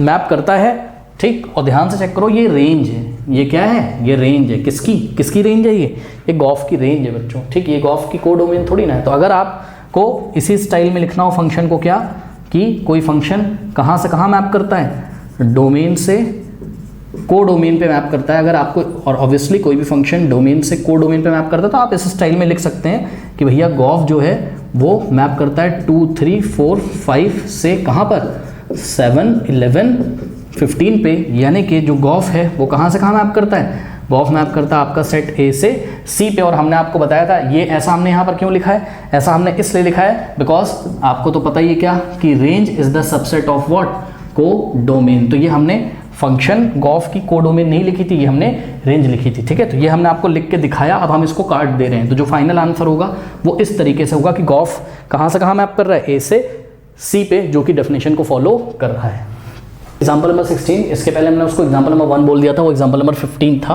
मैप करता है, ठीक। और ध्यान से चेक करो, ये रेंज है, ये क्या है, ये रेंज है, किसकी रेंज है, ये गॉफ की रेंज है बच्चों, ठीक। ये गॉफ की को डोमेन थोड़ी ना है। तो अगर आपको इसी स्टाइल में लिखना हो फंक्शन को, क्या कि कोई फंक्शन कहाँ से कहाँ मैप करता है, डोमेन से को डोमेन पे मैप करता है, अगर आपको, और ऑब्वियसली कोई भी फंक्शन डोमेन से को डोमेन पे मैप करता है, तो आप इस स्टाइल में लिख सकते हैं कि भैया गॉफ जो है वो मैप करता है 2 3 4 5 से कहाँ पर 7 11 15 पे, यानी कि जो गॉफ है वो कहाँ से कहाँ मैप करता है, गॉफ मैप करता है आपका सेट ए से सी पे। और हमने आपको बताया था, ये ऐसा हमने यहाँ पर क्यों लिखा है, ऐसा हमने इसलिए लिखा है बिकॉज आपको तो पता ही है क्या कि range is the subset of what, को डोमेन। तो ये हमने फंक्शन गॉफ की को डोमेन नहीं लिखी थी, ये हमने रेंज लिखी थी, ठीक है। तो ये हमने आपको लिख के दिखाया, अब हम इसको काट दे रहे हैं। तो जो फाइनल आंसर होगा वो इस तरीके से होगा कि गॉफ कहाँ से कहाँ मैप कर रहा है, ए से सी पे, जो कि डेफिनेशन को फॉलो कर रहा है। एग्जाम्पल नंबर 16, इसके पहले हमने उसको एग्जाम्पल नंबर 1 बोल दिया था, वो एग्जाम्पल नंबर 15 था।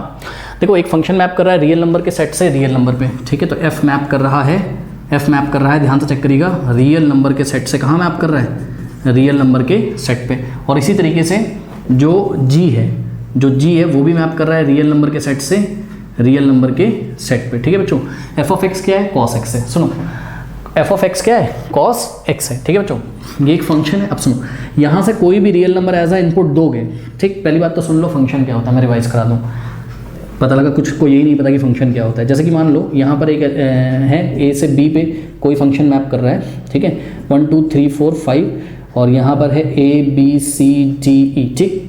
देखो, एक फंक्शन मैप कर रहा है रियल नंबर के सेट से रियल नंबर पे, ठीक है। तो एफ मैप कर रहा है, ध्यान से चेक करिएगा, रियल नंबर के सेट से कहाँ मैप कर रहा है, रियल नंबर के सेट पे। और इसी तरीके से जो g है वो भी मैप कर रहा है रियल नंबर के सेट से रियल नंबर के सेट पे, ठीक है बच्चों। f ऑफ x क्या है, cos x है। सुनो, f ऑफ x क्या है, cos x है, ठीक है बच्चों। ये एक फंक्शन है। अब सुनो, यहाँ से कोई भी real number as a input दोगे, ठीक। पहली बात तो सुन लो फंक्शन क्या होता है, मैं रिवाइज करा दूँ, पता लगा कुछ को यही नहीं पता कि फंक्शन क्या होता है। जैसे कि मान लो यहाँ पर एक है a से b पे कोई फंक्शन मैप कर रहा है, ठीक है, 1 2 3 4 5, और यहाँ पर है a b c d e, ठीक।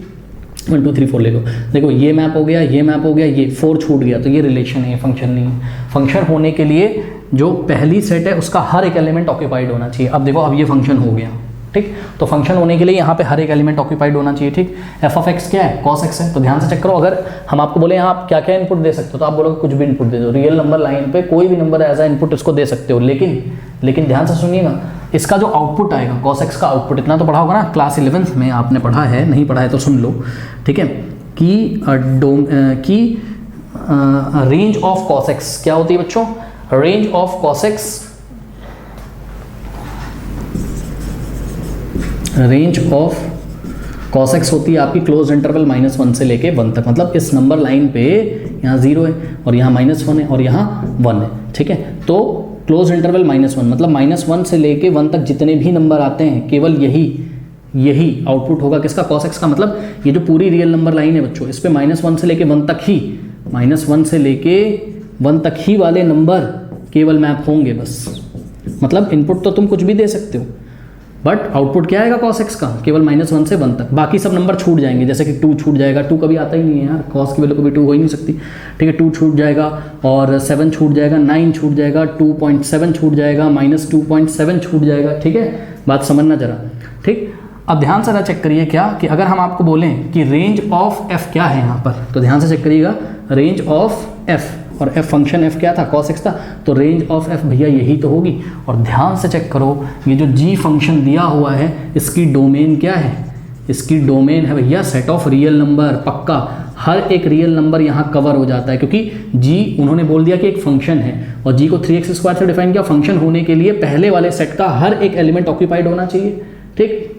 1 2 3 4 ले लो, देखो ये मैप हो गया, ये मैप हो गया, ये 4 छूट गया, तो ये रिलेशन है, ये फंक्शन नहीं है। फंक्शन होने के लिए जो पहली सेट है उसका हर एक एलिमेंट ऑक्यूपाइड होना चाहिए। अब देखो, अब ये फंक्शन हो गया, ठीक। तो फंक्शन होने के लिए यहाँ पे हर एक एलिमेंट ऑक्यूपाइड होना चाहिए, ठीक। एफ ऑफ एक्स क्या है, कॉस एक्स है। तो ध्यान से चेक करो, अगर हम आपको बोले यहाँ आप क्या क्या इनपुट दे सकते हो, तो आप बोलोगे कुछ भी इनपुट दे दो, रियल नंबर लाइन पे कोई भी नंबर एज अ इनपुट इसको दे सकते हो। लेकिन ध्यान से सुनिएगा, इसका जो आउटपुट आएगा, कॉस एक्स का आउटपुट, इतना तो पढ़ा होगा ना, क्लास 11th में आपने पढ़ा है, नहीं पढ़ा है तो सुन लो, ठीक है, कि रेंज ऑफ कॉस एक्स क्या होती है बच्चों, range of cos x, range of cos x होती है आपकी क्लोज इंटरवल -1 से लेके 1 तक। मतलब इस नंबर लाइन पे यहाँ 0 है और यहाँ -1 है और यहाँ 1 है, ठीक है। तो क्लोज इंटरवल -1 मतलब -1 से लेके 1 तक जितने भी नंबर आते हैं, केवल यही आउटपुट होगा किसका, कॉस एक्स का। मतलब ये जो पूरी रियल नंबर लाइन है बच्चों, इस पे -1 से लेके 1 तक ही, -1 से लेके 1 तक ही वाले नंबर केवल मैप होंगे बस। मतलब इनपुट तो तुम कुछ भी दे सकते हो, बट आउटपुट क्या आएगा कॉस एक्स का, केवल -1 से 1 तक। बाकी सब नंबर छूट जाएंगे, जैसे कि 2 छूट जाएगा, 2 कभी आता ही नहीं है यार, कॉस की वैल्यू कभी 2 हो ही नहीं सकती, ठीक है। 2 छूट जाएगा और 7 छूट जाएगा, 9 छूट जाएगा, 2.7 छूट जाएगा, -2.7 छूट जाएगा, ठीक है। बात समझना जरा, ठीक। अब ध्यान से चेक करिए क्या कि अगर हम आपको बोलें कि रेंज ऑफ एफ क्या है यहाँ पर, तो ध्यान से चेक करिएगा, रेंज ऑफ एफ, और एफ फंक्शन एफ क्या था, कॉस एक्स था, तो रेंज ऑफ एफ भैया यही तो होगी। और ध्यान से चेक करो, ये जो जी फंक्शन दिया हुआ है, इसकी डोमेन क्या है, इसकी डोमेन है भैया सेट ऑफ रियल नंबर। पक्का हर एक रियल नंबर यहाँ कवर हो जाता है, क्योंकि जी उन्होंने बोल दिया कि एक फंक्शन है, और जी को 3x² से डिफाइन किया। फंक्शन होने के लिए पहले वाले सेट का हर एक एलिमेंट ऑक्यूपाइड होना चाहिए, ठीक।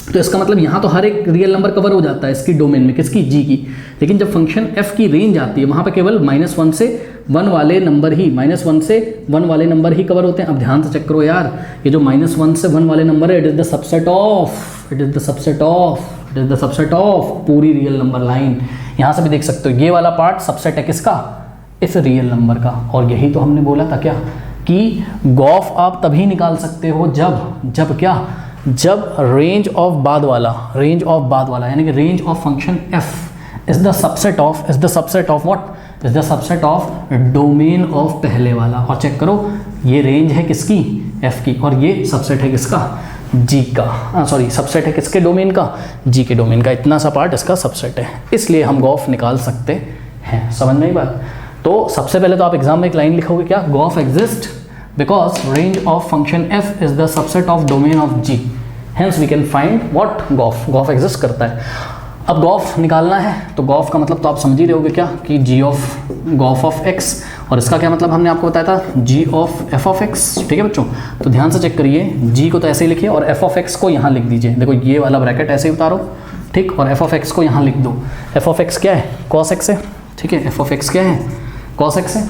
तो इसका मतलब यहाँ तो हर एक रियल नंबर कवर हो जाता है इसकी डोमेन में, किसकी, जी की। लेकिन जब फंक्शन f की रेंज आती है, वहाँ पे केवल -1 से 1 वाले नंबर ही, -1 से 1 वाले नंबर ही कवर होते हैं। अब ध्यान से चेक करो यार, ये जो -1 से 1 वाले नंबर है, it is the subset of it is the subset of पूरी रियल नंबर लाइन। यहाँ से भी देख सकते हो ये वाला पार्ट सबसेट है किसका, इस रियल नंबर का। और यही तो हमने बोला था क्या कि गॉफ आप तभी निकाल सकते हो जब क्या, जब रेंज ऑफ बाद वाला यानी कि range of function f is the subset of what, is the subset of domain of पहले वाला। और चेक करो ये रेंज है किसकी, f की, और ये सबसेट है किसका, g का, सॉरी सबसेट है किसके डोमेन का, g के डोमेन का। इतना सा पार्ट इसका सबसेट है, इसलिए हम गॉफ निकाल सकते हैं। समझ में आई बात। तो सबसे पहले तो आप एग्जाम में एक लाइन लिखोगे क्या, g o f exist because range of function f is the subset of domain of g, hence we can find what, g o f exist करता है। अब गॉफ निकालना है तो गॉफ का मतलब तो आप समझ ही रहोगे क्या कि गॉफ ऑफ x, और इसका क्या मतलब हमने आपको बताया था g of f of x। ठीक है बच्चों, तो ध्यान से चेक करिए, g को तो ऐसे ही लिखिए और f ऑफ x को यहाँ लिख दीजिए। देखो ये वाला ब्रैकेट ऐसे ही उतारो, ठीक, और f ऑफ x को यहाँ लिख दो। f ऑफ x क्या है, cos x है, ठीक है, f ऑफ x क्या है, cos x है।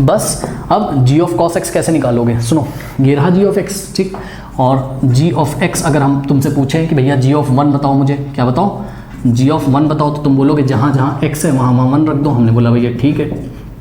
बस अब g ऑफ cos x कैसे निकालोगे, सुनो, ये रहा g ऑफ x, ठीक, और g ऑफ x अगर हम तुमसे पूछें कि भैया g ऑफ 1 बताओ, मुझे क्या बताओ, g ऑफ 1 बताओ, तो तुम बोलोगे जहाँ जहाँ x है वहाँ वहाँ 1 रख दो। हमने बोला भैया ठीक है,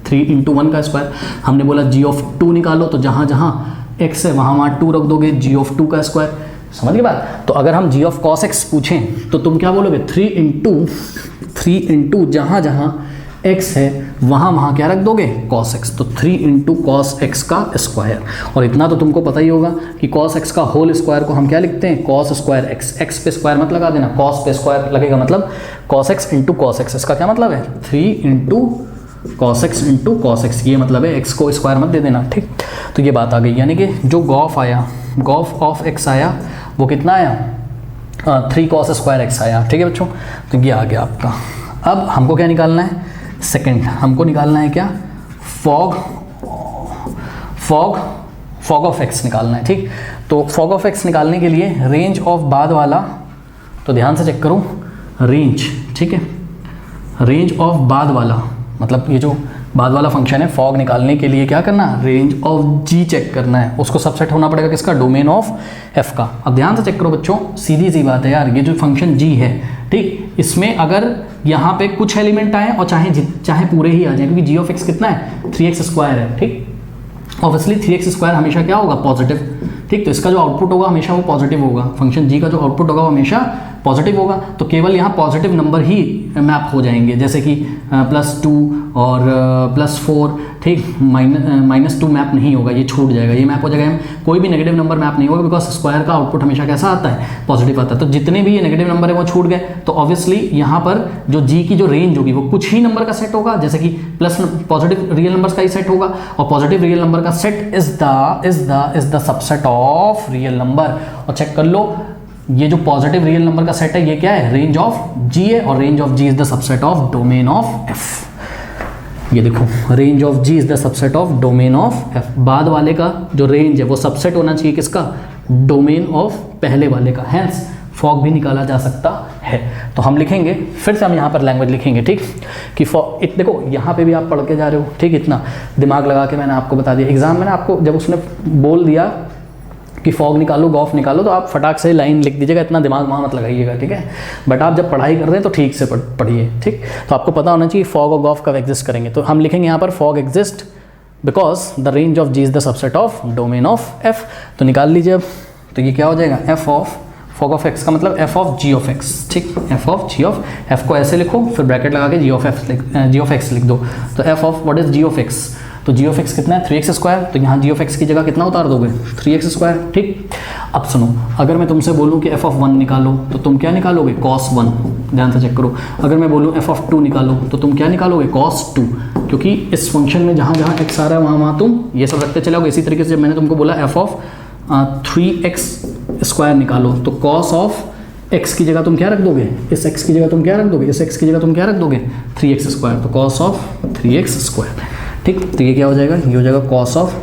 3 × 1 का स्क्वायर। हमने बोला g ऑफ 2 निकालो, तो जहाँ जहाँ x है वहाँ वहाँ 2 रख दोगे, g ऑफ 2 का स्क्वायर। समझ गए बात। तो अगर हम g ऑफ cos x पूछें तो तुम क्या बोलोगे, 3 × जहाँ जहाँ x है वहाँ वहाँ क्या रख दोगे, cos x। तो 3 × cos x का स्क्वायर। और इतना तो तुमको पता ही होगा कि cos x का होल स्क्वायर को हम क्या लिखते हैं, cos स्क्वायर x। x पे स्क्वायर मत लगा देना, cos पे स्क्वायर लगेगा, मतलब cos x × cos x। इसका क्या मतलब है, 3 × cos x × cos x, ये मतलब है, x को स्क्वायर मत दे देना, ठीक। तो ये बात आ गई, यानी कि जो गॉफ आया, गॉफ ऑफ x आया वो कितना आया, 3 cos स्क्वायर x आया, ठीक है बच्चों। तो ये आ गया आपका। अब हमको क्या निकालना है, सेकंड हमको निकालना है क्या, फॉग ऑफ x निकालना है, ठीक। तो फॉग ऑफ x निकालने के लिए रेंज ऑफ बाद वाला, तो ध्यान से चेक करो, रेंज, ठीक है, रेंज ऑफ बाद वाला, मतलब ये जो बाद वाला फंक्शन है, फॉग निकालने के लिए क्या करना, रेंज ऑफ g चेक करना है। उसको सबसेट होना पड़ेगा किसका, डोमेन ऑफ f का। अब ध्यान से चेक करो बच्चों, सीधी सी बात है यार, ये जो फंक्शन g है, ठीक, इसमें अगर यहाँ पे कुछ एलिमेंट आए और चाहे पूरे ही आ जाए, क्योंकि g ऑफ x कितना है, 3x स्क्वायर है, ठीक। ऑब्वियसली 3x स्क्वायर हमेशा क्या होगा, पॉजिटिव, ठीक। तो इसका जो आउटपुट होगा हमेशा वो पॉजिटिव होगा, फंक्शन g का जो आउटपुट होगा वो हमेशा पॉजिटिव होगा। तो केवल यहाँ पॉजिटिव नंबर ही मैप हो जाएंगे, जैसे कि +2 और +4, ठीक, -2 मैप नहीं होगा, ये छूट जाएगा, ये मैप हो जाएगा। कोई भी नेगेटिव नंबर मैप नहीं होगा, बिकॉज स्क्वायर का आउटपुट हमेशा कैसा आता है, पॉजिटिव आता है। तो जितने भी ये नेगेटिव नंबर है वो छूट गए। तो ऑब्वियसली यहाँ पर जो जी की जो रेंज होगी वो कुछ ही नंबर का सेट होगा, जैसे कि प्लस पॉजिटिव रियल नंबर्स का ही सेट होगा, और पॉजिटिव रियल नंबर का set is the subset of real number. और चेक कर लो, ये जो पॉजिटिव रियल नंबर का सेट है ये क्या है, रेंज ऑफ g है, और range of g is the subset of domain of f। ये देखो, range of g is the subset of domain of f। बाद वाले का जो रेंज है वो सबसेट होना चाहिए किसका, डोमेन ऑफ पहले वाले का, हेंस फॉग भी निकाला जा सकता है। तो हम लिखेंगे, फिर से हम यहाँ पर लैंग्वेज लिखेंगे, ठीक, कि देखो यहाँ पे भी आप पढ़ के जा रहे हो, ठीक, इतना दिमाग लगा के मैंने आपको बता दिया। एग्जाम में ना आपको जब उसने बोल दिया कि फॉग निकालो, गॉफ निकालो, तो आप फटाक से लाइन लिख दीजिएगा, इतना दिमाग वहाँ मत लगाइएगा, ठीक है। बट आप जब पढ़ाई कर रहे हैं तो ठीक से पढ़िए, ठीक। तो आपको पता होना चाहिए फॉग और गॉफ कब एग्जिस्ट करेंगे। तो हम लिखेंगे यहाँ पर fog exist because the range of g is the subset of domain of f। तो निकाल लीजिए अब, तो ये क्या हो जाएगा, f of fog of x का मतलब f of g of x, ठीक, f of g of f को ऐसे लिखो, फिर ब्रैकेट लगा के g ऑफ x लिख दो। तो f of what is g of x, तो g ऑफ x कितना है, 3x स्क्वायर। तो यहाँ g ऑफ x की जगह कितना उतार दोगे, 3x स्क्वायर, ठीक। अब सुनो, अगर मैं तुमसे बोलूँ कि f ऑफ 1 निकालो तो तुम क्या निकालोगे, cos 1। ध्यान से चेक करो, अगर मैं बोलूँ f ऑफ 2 निकालो तो तुम क्या निकालोगे, cos 2। क्योंकि इस फंक्शन में जहाँ जहाँ x आ रहा है वहाँ वहाँ तुम ये सब रखते चलोगे। इसी तरीके से जब मैंने तुमको बोला f ऑफ 3x स्क्वायर निकालो, तो cos ऑफ x की जगह तुम क्या रख दोगे, इस x की जगह तुम क्या रख दोगे, इस x की जगह तुम क्या रख दोगे, 3x स्क्वायर। तो cos ऑफ 3x स्क्वायर, ठीक। तो ये क्या हो जाएगा, ये हो जाएगा cos ऑफ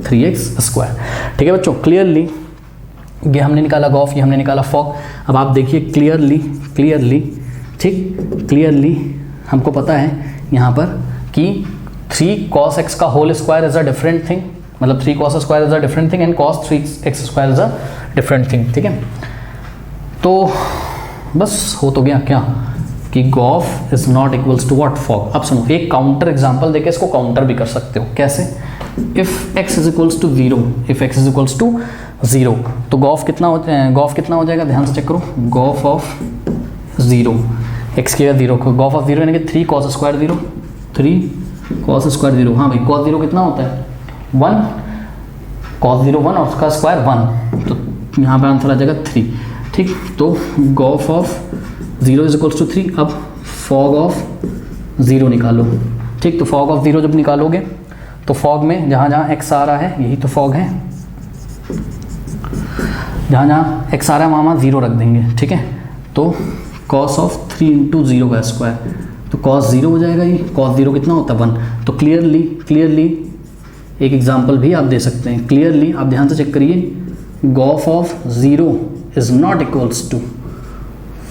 3x स्क्वायर, ठीक है बच्चों। क्लियरली ये हमने निकाला गॉफ, ये हमने निकाला फॉग। अब आप देखिए क्लियरली, ठीक, क्लियरली हमको पता है यहाँ पर कि 3 cos x का whole square is a different thing, मतलब 3 cos square is a different thing and cos 3x square is a different thing, ठीक है। तो बस हो तो गया क्या कि g o f is not equals to what, f o g. अब सुनो, एक काउंटर एग्जांपल देके इसको काउंटर भी कर सकते हो। कैसे? If x is equals to 0, if x is equals to 0 तो गॉफ कितना हो जाएगा, ध्यान से चेक करो। गॉफ ऑफ 0, x की 0 को गॉफ ऑफ 0 यानी कि 3 cos स्क्वायर 0, 3 cos स्क्वायर 0। हाँ भाई, cos 0 कितना होता है 1, cos 0 1 और उसका स्क्वायर 1, तो यहाँ पे आंसर आ जाएगा 3। ठीक, तो g o f of 0 is equals to 3। अब फॉग ऑफ 0 निकालो। ठीक, तो फॉग ऑफ 0 जब निकालोगे तो फॉग में जहाँ जहाँ x आ रहा है यही तो फॉग है, जहाँ जहाँ x आ रहा है वहाँ 0 रख देंगे। ठीक है, तो cos ऑफ 3 इंटू 0 का स्क्वायर, तो cos 0 हो जाएगा। ये cos 0 कितना होता है 1। तो क्लियरली एक एग्जांपल भी आप दे सकते हैं। क्लियरली आप ध्यान से चेक करिए, g o f of 0 is not equals to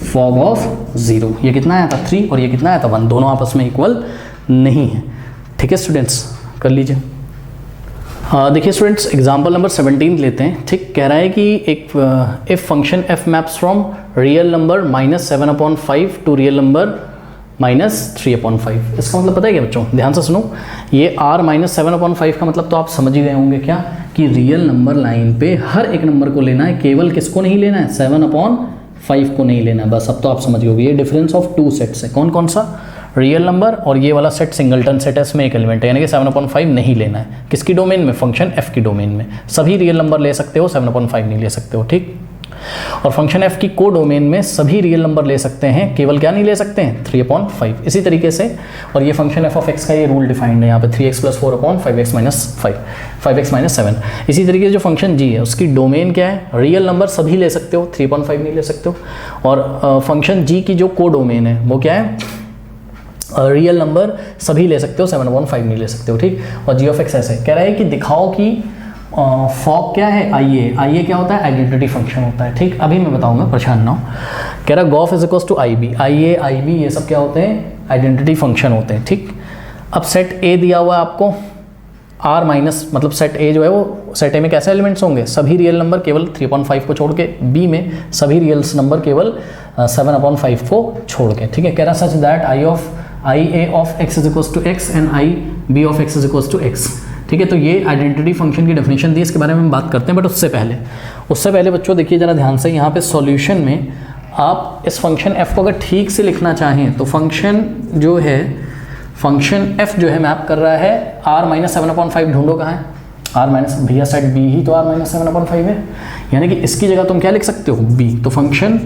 f o g of 0। ये कितना आया था 3 और ये कितना आया था 1, दोनों आपस में इक्वल नहीं है। ठीक है स्टूडेंट्स, कर लीजिए। देखिए स्टूडेंट्स, एग्जाम्पल नंबर 17 लेते हैं। ठीक, कह रहा है कि एक if function f maps from real number -7/5 to real number -3/5। इसका मतलब पता है क्या बच्चों, ध्यान से सुनो। ये r -7/5 का मतलब तो आप समझ ही गए होंगे क्या, कि रियल नंबर लाइन पे हर एक नंबर को लेना है, केवल किसको नहीं लेना है 7/5 को नहीं लेना है। बस अब तो आप समझ गए। ये डिफरेंस ऑफ 2 सेट्स है। कौन कौन सा? रियल नंबर, और ये वाला सेट सिंगलटन सेट है, इसमें एक एलिमेंट है, यानी कि 7/5 नहीं लेना है। किसकी डोमेन में? फंक्शन f की डोमेन में। सभी रियल नंबर ले सकते हो, 7/5 नहीं ले सकते हो। ठीक, और फंक्शन f की को डोमेन में सभी रियल नंबर ले सकते हैं, केवल क्या नहीं ले सकते हैं 3/5। इसी तरीके से, और ये फंक्शन f ऑफ x का ये रूल डिफाइंड है यहाँ पे 3x + 4/5x - 7। इसी तरीके से जो फंक्शन g है उसकी डोमेन क्या है? रियल नंबर सभी ले सकते हो, 3/5 नहीं ले सकते हो। और फंक्शन g की जो को डोमेन है वो क्या है? रियल नंबर सभी ले सकते हो, 7/5 नहीं ले सकते हो। ठीक, और g ऑफ x ऐसे कह रहा है कि दिखाओ कि फॉग क्या है? IA क्या होता है? आइडेंटिटी फंक्शन होता है। ठीक, अभी मैं बताऊंगा, परेशान ना हो। कह रहा g o f is equals to IB, IA IB ये सब क्या होते हैं? आइडेंटिटी फंक्शन होते हैं। ठीक, अब सेट A दिया हुआ है आपको, R माइनस मतलब सेट A जो है वो सेट A में कैसे एलिमेंट्स होंगे? सभी रियल नंबर केवल 3/5 को छोड़ के, B में सभी रियल नंबर केवल 7/5 को छोड़ के। ठीक है, कह रहा such that IA of x is equals to x and IB of x is equals to x। ठीक है, तो ये आइडेंटिटी फंक्शन की डेफिनेशन दी, इसके बारे में हम बात करते हैं। बट उससे पहले बच्चों देखिए जरा ध्यान से, यहाँ पे सॉल्यूशन में आप इस फंक्शन f को अगर ठीक से लिखना चाहें तो फंक्शन f जो है मैप कर रहा है r - 7/5। ढूंढो कहाँ है r- भैया सेट B ही तो r - 7/5 है, यानी कि इसकी जगह तुम क्या लिख सकते हो B। तो फंक्शन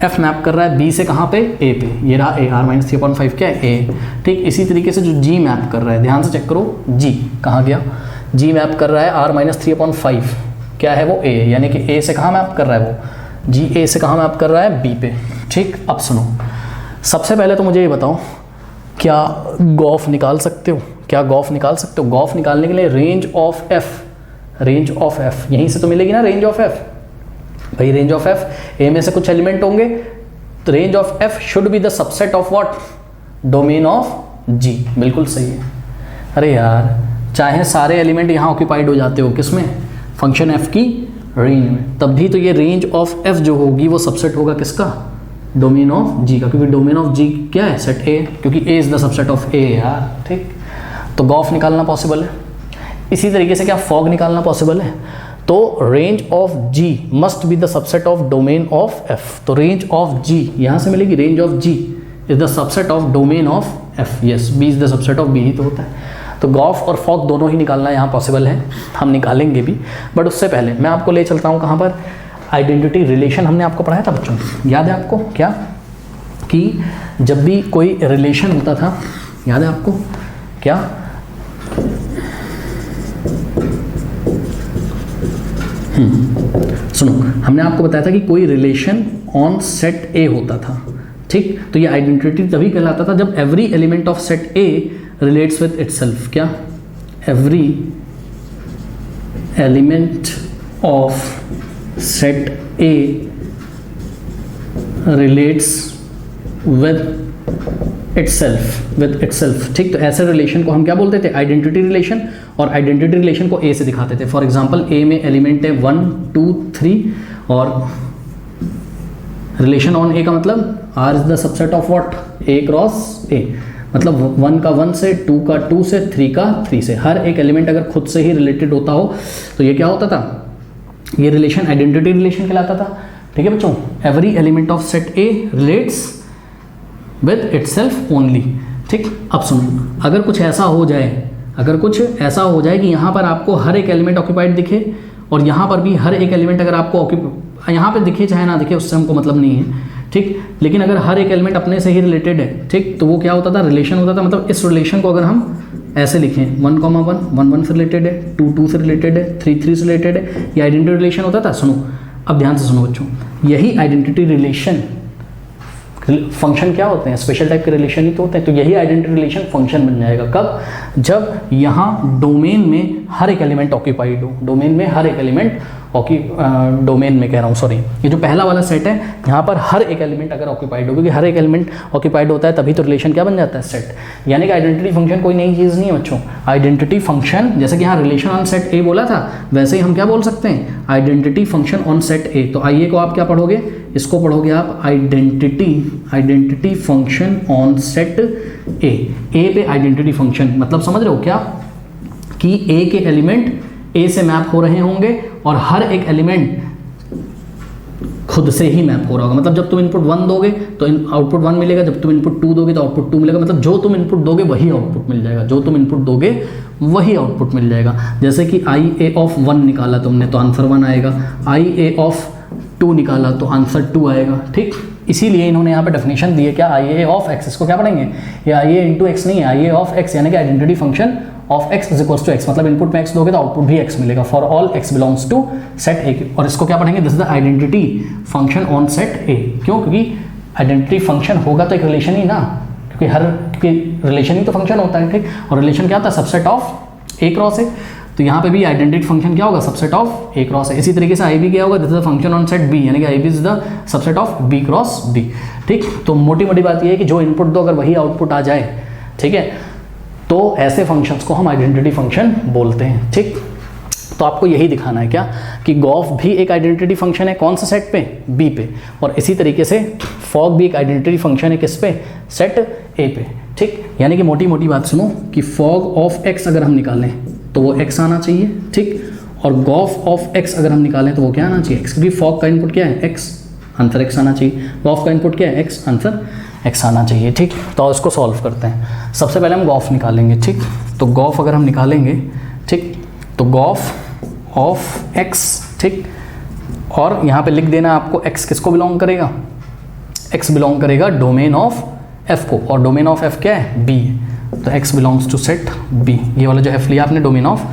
f मैप कर रहा है B से कहाँ पे? A पे। ये रहा A, r - 3/5 क्या है? A। ठीक, इसी तरीके से जो G मैप कर रहा है, ध्यान से चेक करो, G कहाँ गया? G मैप कर रहा है r - 3/5 क्या है वो? A, यानी कि A से कहाँ मैप कर रहा है वो? G A से कहाँ मैप कर रहा है? B पे। ठीक, अब सुनो, सबसे पहले तो मुझे ये बताओ, क्या गॉफ निकाल सकते हो? गॉफ निकालने के लिए रेंज ऑफ f यहीं से तो मिलेगी ना, रेंज ऑफ f। भाई रेंज ऑफ f, A में से कुछ एलिमेंट होंगे, तो range of f should be the subset of what? Domain of G। बिल्कुल सही है। अरे यार, चाहे सारे एलिमेंट यहाँ ऑक्यूपाइड हो जाते हो, किसमें? फंक्शन f की रेंज में, तब भी तो ये रेंज ऑफ f जो होगी वो सबसेट होगा किसका? डोमेन ऑफ G का, क्योंकि डोमेन ऑफ G क्या है? सेट A, क्योंकि A is the subset of A यार। ठीक, तो गॉफ निकालना पॉसिबल है। इसी तरीके से क्या फॉग निकालना पॉसिबल है? तो range of G must be the subset of domain of F। तो रेंज ऑफ G यहाँ से मिलेगी, range of G is the subset of domain of F। Yes, B is the subset of B ही तो होता है। तो Gauff और fog दोनों ही निकालना यहाँ पॉसिबल है, हम निकालेंगे भी। बट उससे पहले मैं आपको ले चलता हूँ कहाँ पर? आइडेंटिटी रिलेशन हमने आपको पढ़ाया था बच्चों, याद है आपको? क्या कि जब भी कोई रिलेशन होता था, याद है आपको क्या? सुनो, हमने आपको बताया था कि कोई रिलेशन ऑन सेट A होता था। ठीक, तो ये आइडेंटिटी तभी कहलाता था जब every element of set A relates with itself. क्या? Every element of set A relates with itself. ठीक, तो ऐसे रिलेशन को हम क्या बोलते थे? Identity relation. और आइडेंटिटी रिलेशन को A से दिखाते थे। फॉर एग्जांपल A में एलिमेंट है 1 2 3 और रिलेशन ऑन ए का मतलब R is the subset of what, A cross A, मतलब 1 का 1 से, 2 का 2 से, 3 का 3 से। हर एक एलिमेंट अगर खुद से ही रिलेटेड होता हो तो ये क्या होता था, ये रिलेशन आइडेंटिटी रिलेशन कहलाता था। ठीक है बच्चों, every element of set A relates with itself only. ठीक, अब सुनो, अगर कुछ ऐसा हो जाए कि यहाँ पर आपको हर एक एलिमेंट ऑक्यूपाइड दिखे और यहाँ पर भी हर एक एलिमेंट अगर आपको यहाँ पे दिखे चाहे ना दिखे उससे हमको मतलब नहीं है। ठीक, लेकिन अगर हर एक एलिमेंट अपने से ही रिलेटेड है, ठीक, तो वो क्या होता था, रिलेशन होता था। मतलब इस रिलेशन को अगर हम ऐसे लिखें 1, 1, 1 से रिलेटेड है, 2, 2 से रिलेटेड है, 3, 3 से रिलेटेड है, ये आइडेंटिटी रिलेशन होता था। सुनो, अब ध्यान से सुनो बच्चों, यही आइडेंटिटी रिलेशन फंक्शन क्या होते हैं, स्पेशल टाइप के रिलेशन ही तो होते हैं। तो यही आइडेंटिटी रिलेशन फंक्शन बन जाएगा कब, जब यहाँ डोमेन में हर एक एलिमेंट ऑक्यूपाइड हो, डोमेन में हर एक एलिमेंट डोमेन में कह रहा हूँ, सॉरी, ये जो पहला वाला सेट है यहाँ पर हर एक एलिमेंट अगर ऑक्यूपाइड हो, क्योंकि हर एक एलिमेंट ऑक्यूपाइड होता है तभी तो रिलेशन क्या बन जाता है, सेट। यानी कि आइडेंटिटी फंक्शन कोई नई चीज़ नहीं है बच्चों। आइडेंटिटी फंक्शन, जैसे कि यहाँ रिलेशन ऑन सेट ए बोला था, वैसे ही हम क्या बोल सकते हैं, आइडेंटिटी फंक्शन ऑन सेट ए। तो आइए को आप क्या पढ़ोगे, इसको पढ़ोगे आप आइडेंटिटी फंक्शन ऑन सेट ए पे आइडेंटिटी फंक्शन, मतलब समझ रहे हो क्या, कि ए के एलिमेंट ए से मैप हो रहे होंगे और हर एक एलिमेंट खुद से ही मैप हो रहा होगा। मतलब जब तुम इनपुट 1 दोगे तो आउटपुट 1 मिलेगा, जब तुम इनपुट 2 दोगे तो आउटपुट 2 मिलेगा। मतलब जो तुम इनपुट दोगे वही आउटपुट मिल जाएगा, जो तुम इनपुट दोगे वही आउटपुट मिल जाएगा। जैसे कि आई ए ऑफ 1 निकाला तुमने तो आंसर 1 आएगा, आई ए ऑफ 2 निकाला तो आंसर 2 आएगा। ठीक, इसीलिए इन्होंने यहाँ पे डेफिनेशन दी है क्या, आई ए ऑफ एक्स। इसको क्या पढ़ेंगे, ये आई ए इंटू एक्स नहीं है, आई ए ऑफ एक्स, यानी कि identity function of x is equals to x. मतलब इनपुट में x दोगे तो आउटपुट भी x मिलेगा for all x belongs to set A. और इसको क्या पढ़ेंगे, this is the identity function on set A. क्यों, क्योंकि आइडेंटिटी फंक्शन होगा तो एक रिलेशन ही ना, क्योंकि रिलेशन ही तो फंक्शन होता है। ठीक, और रिलेशन क्या होता है, subset of A cross A. तो यहाँ पे भी आइडेंटिटी फंक्शन क्या होगा, subset of A cross A. इसी तरीके से आई बी क्या होगा, this is the function on set B, यानी कि I B is the subset of B cross B. ठीक, तो मोटी मोटी बात ये है कि जो इनपुट दो अगर वही आउटपुट आ जाए, ठीक है, तो ऐसे फंक्शंस को हम आइडेंटिटी फंक्शन बोलते हैं। ठीक, तो आपको यही दिखाना है क्या, कि गॉफ भी एक आइडेंटिटी फंक्शन है, कौन सा सेट पे, बी पे। और इसी तरीके से फॉग भी एक आइडेंटिटी फंक्शन है, किस पे, सेट ए पे। ठीक, यानी कि मोटी मोटी बात सुनो कि फॉग ऑफ एक्स अगर हम निकालें तो वो एक्स आना चाहिए। ठीक, और गॉफ ऑफ एक्स अगर हम निकालें तो वो क्या आना चाहिए, एक्स। क्योंकि फॉग का इनपुट क्या है, एक्स, आंसर एक्स आना चाहिए। गॉफ का इनपुट क्या है, एक्स, आंसर एक्स आना चाहिए। ठीक, तो इसको सॉल्व करते हैं। सबसे पहले हम गॉफ निकालेंगे। ठीक, तो गॉफ अगर हम निकालेंगे, ठीक, तो गॉफ ऑफ एक्स, ठीक, और यहाँ पे लिख देना आपको एक्स किसको बिलोंग करेगा, एक्स बिलोंग करेगा डोमेन ऑफ एफ को, और डोमेन ऑफ एफ क्या है, बी। तो x belongs to set B, ये वाला जो एफ लिया आपने डोमेन ऑफ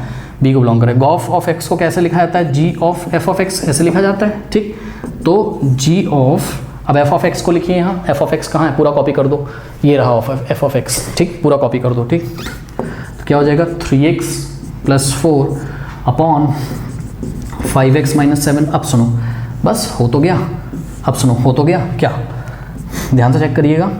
बी को बिलोंग करेगा। गॉफ ऑफ एक्स को कैसे लिखा जाता है, g of F of x ऐसे लिखा जाता है। ठीक, तो जी ऑफ, अब एफ ऑफ एक्स को लिखिए यहाँ, एफ ऑफ एक्स कहाँ है, पूरा कॉपी कर दो, ये रहा एफ ऑफ एक्स। ठीक, पूरा कॉपी कर दो। ठीक, तो क्या हो जाएगा, 3x + 4 अपॉन 5x - 7। अब सुनो, बस हो तो गया, अब सुनो हो तो गया क्या, ध्यान से चेक करिएगा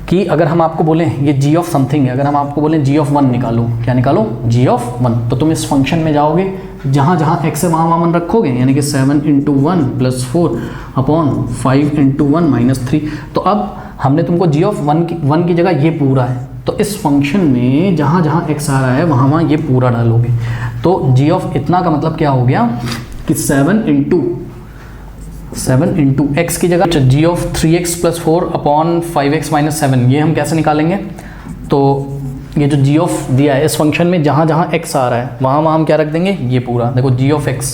कि अगर हम आपको बोलें ये g ऑफ समथिंग है, अगर हम आपको बोलें g ऑफ 1 निकालो, क्या निकालो, g ऑफ 1, तो तुम इस फंक्शन में जाओगे, जहाँ जहाँ x है वहाँ 1 रखोगे, यानी कि 7 × 1 + 4 अपॉन 5 × 1 - 3। तो अब हमने तुमको g ऑफ 1 की जगह ये पूरा है, तो इस फंक्शन में जहाँ जहाँ x आ रहा है वहाँ ये पूरा डालोगे। तो g ऑफ इतना का मतलब क्या हो गया कि 7 × x की जगह g of 3x + 4 upon 5x - 7, ये हम कैसे निकालेंगे। तो ये जो g ऑफ दिया है इस फंक्शन में जहाँ जहाँ x आ रहा है वहाँ हम क्या रख देंगे, ये पूरा। देखो g ऑफ x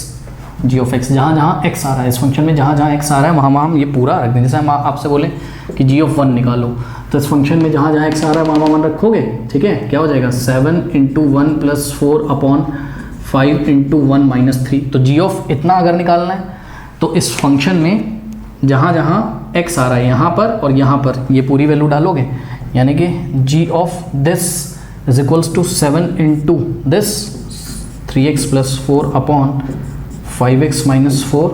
जहाँ जहाँ x आ रहा है इस फंक्शन में, जहाँ जहाँ x आ रहा है वहाँ हम ये पूरा रख देंगे। जैसे हम आपसे बोले कि g ऑफ 1 निकालो, तो इस फंक्शन में जहाँ जहाँ x आ रहा है वहाँ 1 रखोगे। ठीक है, क्या हो जाएगा, 7 × 1 + 4 अपॉन 5 × 1 - 3। तो g ऑफ इतना अगर निकालना है तो इस फंक्शन में जहाँ जहाँ x आ रहा है यहाँ पर और यहाँ पर ये पूरी वैल्यू डालोगे, यानी कि g of this is equals to 7 × this 3x + 4 upon 5x - 4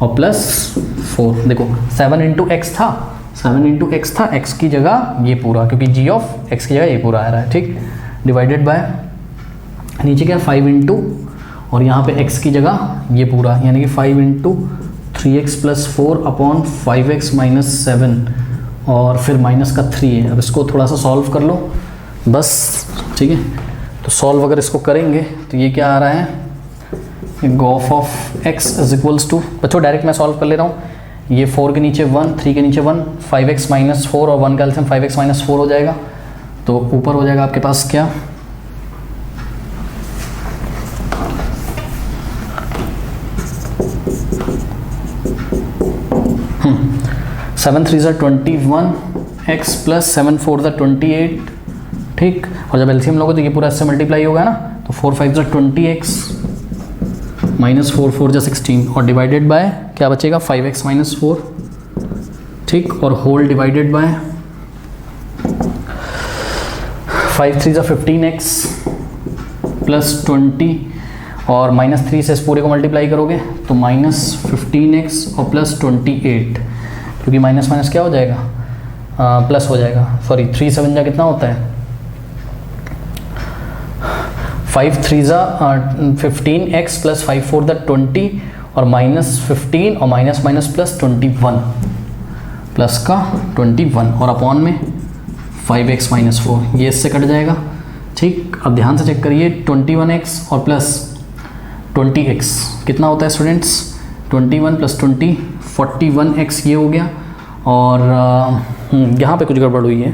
और +4। देखो 7 × x था, 7 × x था, x की जगह ये पूरा, क्योंकि g ऑफ x की जगह ये पूरा आ रहा है। ठीक, डिवाइडेड बाय नीचे क्या 5 × और यहाँ पे x की जगह ये पूरा, यानी कि 5 × 3x plus 4 upon 5x minus 7 और फिर माइनस का 3 है। अब इसको थोड़ा सा सॉल्व कर लो बस, ठीक है। तो सॉल्व अगर इसको करेंगे तो ये क्या आ रहा है, g o f of x is equals to, बच्चों डायरेक्ट मैं सॉल्व कर ले रहा हूँ। ये 4 के नीचे 1, 3 के नीचे 1, 5x माइनस 4 और 1 का एलसीएम 5x माइनस 4 हो जाएगा। तो ऊपर हो जाएगा आपके पास क्या, 7 3 21 x प्लस 7 4 28, ठीक। और जब एलसीएम लोगे तो ये पूरा इससे मल्टीप्लाई होगा ना, तो 4 5 20x माइनस 4 4 16 और डिवाइडेड बाय क्या बचेगा 5x माइनस 4, ठीक। और whole divided by 5 3 15x plus 20 और माइनस 3 से इस पूरे को मल्टीप्लाई करोगे तो माइनस 15x और प्लस 28, क्योंकि माइनस माइनस क्या हो जाएगा, प्लस हो जाएगा, सॉरी 3 7 जा कितना होता है, 5 3 15x प्लस 5 4 20 और माइनस 15 और माइनस माइनस प्लस 21 प्लस का 21 और अपॉन में 5x माइनस 4, ये इससे कट जाएगा, ठीक। अब ध्यान से चेक करिए 21x और प्लस 20x कितना होता है स्टूडेंट्स, 21 प्लस 20 41x ये हो गया। और यहाँ पे कुछ गड़बड़ हुई है,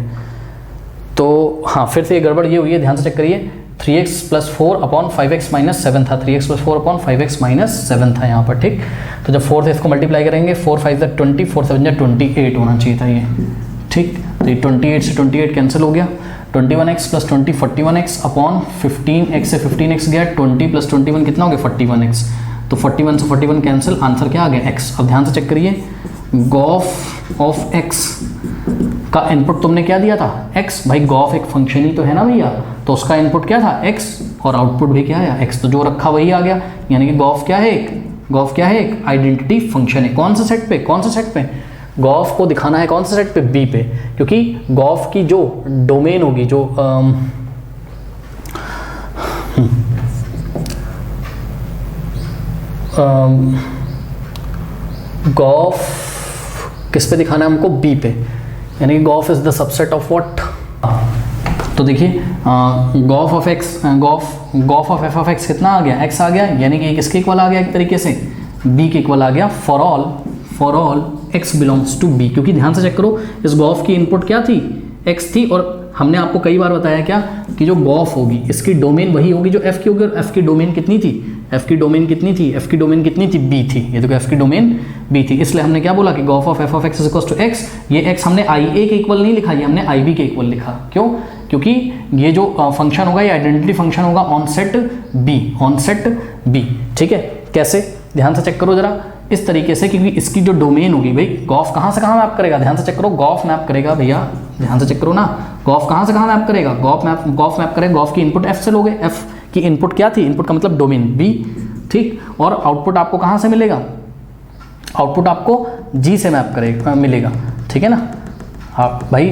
तो हाँ फिर से ये गड़बड़ ये हुई है, ध्यान से चेक करिए 3x plus 4 upon 5x minus 7 था, 3x plus 4 upon 5x minus 7 था यहाँ पर, ठीक। तो जब 4 से इसको मल्टीप्लाई करेंगे 4 5 20, 4 7 28 होना चाहिए था ये, ठीक। तो ये 28 से 28 कैंसिल हो गया, 21x plus 20 41x upon 15x से 15x गया, 20 प्लस 21 कितना हो गया 41x, तो 41 से 41 कैंसिल, आंसर क्या आ गया x। अब ध्यान से चेक करिए गॉफ ऑफ x का इनपुट तुमने क्या दिया था x, भाई गॉफ एक फंक्शन ही तो है ना भैया, तो उसका इनपुट क्या था x और आउटपुट भी क्या है x, तो जो रखा वही आ गया, यानी कि गॉफ क्या है एक आइडेंटिटी फंक्शन है। कौन से सेट पे गॉफ को दिखाना है, कौन से सेट पे, बी पे, क्योंकि गॉफ की जो डोमेन होगी, जो गॉफ किस पे दिखाना है हमको, बी पे, यानी कि g o f is the subset of what. तो देखिए Gauff of F of x कितना आ गया, एक्स आ गया, यानी कि किसके इक्वल आ गया, एक तरीके से बी के इक्वल आ गया for all x belongs to b, क्योंकि ध्यान से चेक करो इस गॉफ की इनपुट क्या थी, x थी, और हमने आपको कई बार बताया क्या कि जो गॉफ होगी इसकी डोमेन वही होगी जो f की होगी, और f की डोमेन कितनी थी, f की डोमेन कितनी थी, b थी, ये देखो f की डोमेन b थी, इसलिए हमने क्या बोला कि Gauff of f of x is equal to x। ये x हमने ia के इक्वल नहीं लिखा, ये हमने ib के इक्वल लिखा, क्यों, क्योंकि ये जो फंक्शन होगा ये आइडेंटिटी फंक्शन होगा ऑन सेट b, ठीक है। कैसे, ध्यान से चेक करो जरा, इस तरीके से, क्योंकि इसकी जो डोमेन होगी भाई, गॉफ कहाँ से कहाँ मैप करेगा, ध्यान से चेक करो, गॉफ मैप करेगा भैया, ध्यान से चेक करो ना, गॉफ कहाँ से कहाँ मैप करेगा, गॉफ मैप करेगा, गॉफ की इनपुट f से लोगे, f की इनपुट क्या थी, इनपुट का मतलब डोमेन b, ठीक। और आउटपुट आपको कहाँ से मिलेगा, आउटपुट आपको g से मैप करेगा मिलेगा, ठीक है ना। आप भाई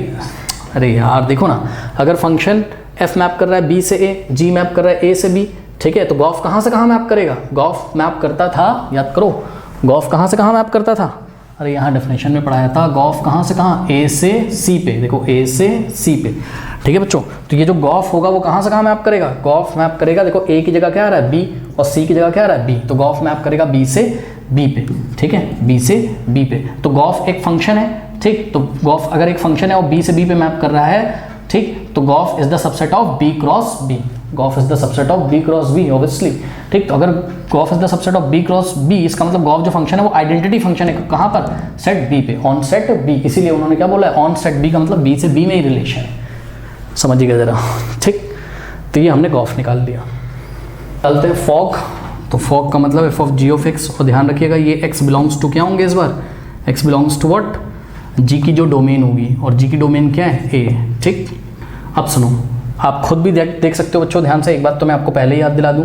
अरे यार देखो ना, अगर फंक्शन f मैप कर रहा है b से a, g मैप कर रहा है a से b, ठीक है, तो गॉफ कहाँ से कहाँ मैप करेगा, गॉफ मैप करता था, याद करो गॉफ कहाँ से कहाँ मैप करता था, अरे यहाँ डेफिनेशन में पढ़ाया था, गॉफ कहाँ से कहाँ, a से c पे, देखो a से c पे, ठीक है बच्चों। तो ये जो गॉफ होगा वो कहाँ से कहाँ मैप करेगा, गॉफ मैप करेगा, देखो a की जगह क्या आ रहा है b और c की जगह क्या आ रहा है b, तो गॉफ मैप करेगा b से b पे, ठीक है, b से b पे। तो गॉफ एक फंक्शन है, ठीक, तो गॉफ अगर एक फंक्शन है और b से b पे मैप कर रहा है, ठीक, तो Gauff is the subset of b cross b, Gauff is the subset of b cross b obviously, ठीक। तो अगर Gauff is the subset of b cross b, इसका मतलब गॉफ जो फंक्शन है वो आइडेंटिटी फंक्शन है, कहाँ पर, सेट b पे, ऑन सेट b, इसीलिए उन्होंने क्या बोला है, ऑन सेट b का मतलब b से b में ही रिलेशन है, समझिएगा जरा, ठीक। तो ये हमने गॉफ निकाल दिया। चलते हैं फॉग, तो फॉग का मतलब f of g of x, और ध्यान रखिएगा ये x बिलोंग्स टू क्या होंगे इस बार, x belongs to what, g की जो डोमेन होगी, और g की डोमेन क्या है a, ठीक। अब सुनो, आप खुद भी देख सकते हो बच्चों, ध्यान से, एक बात तो मैं आपको पहले ही याद दिला दूं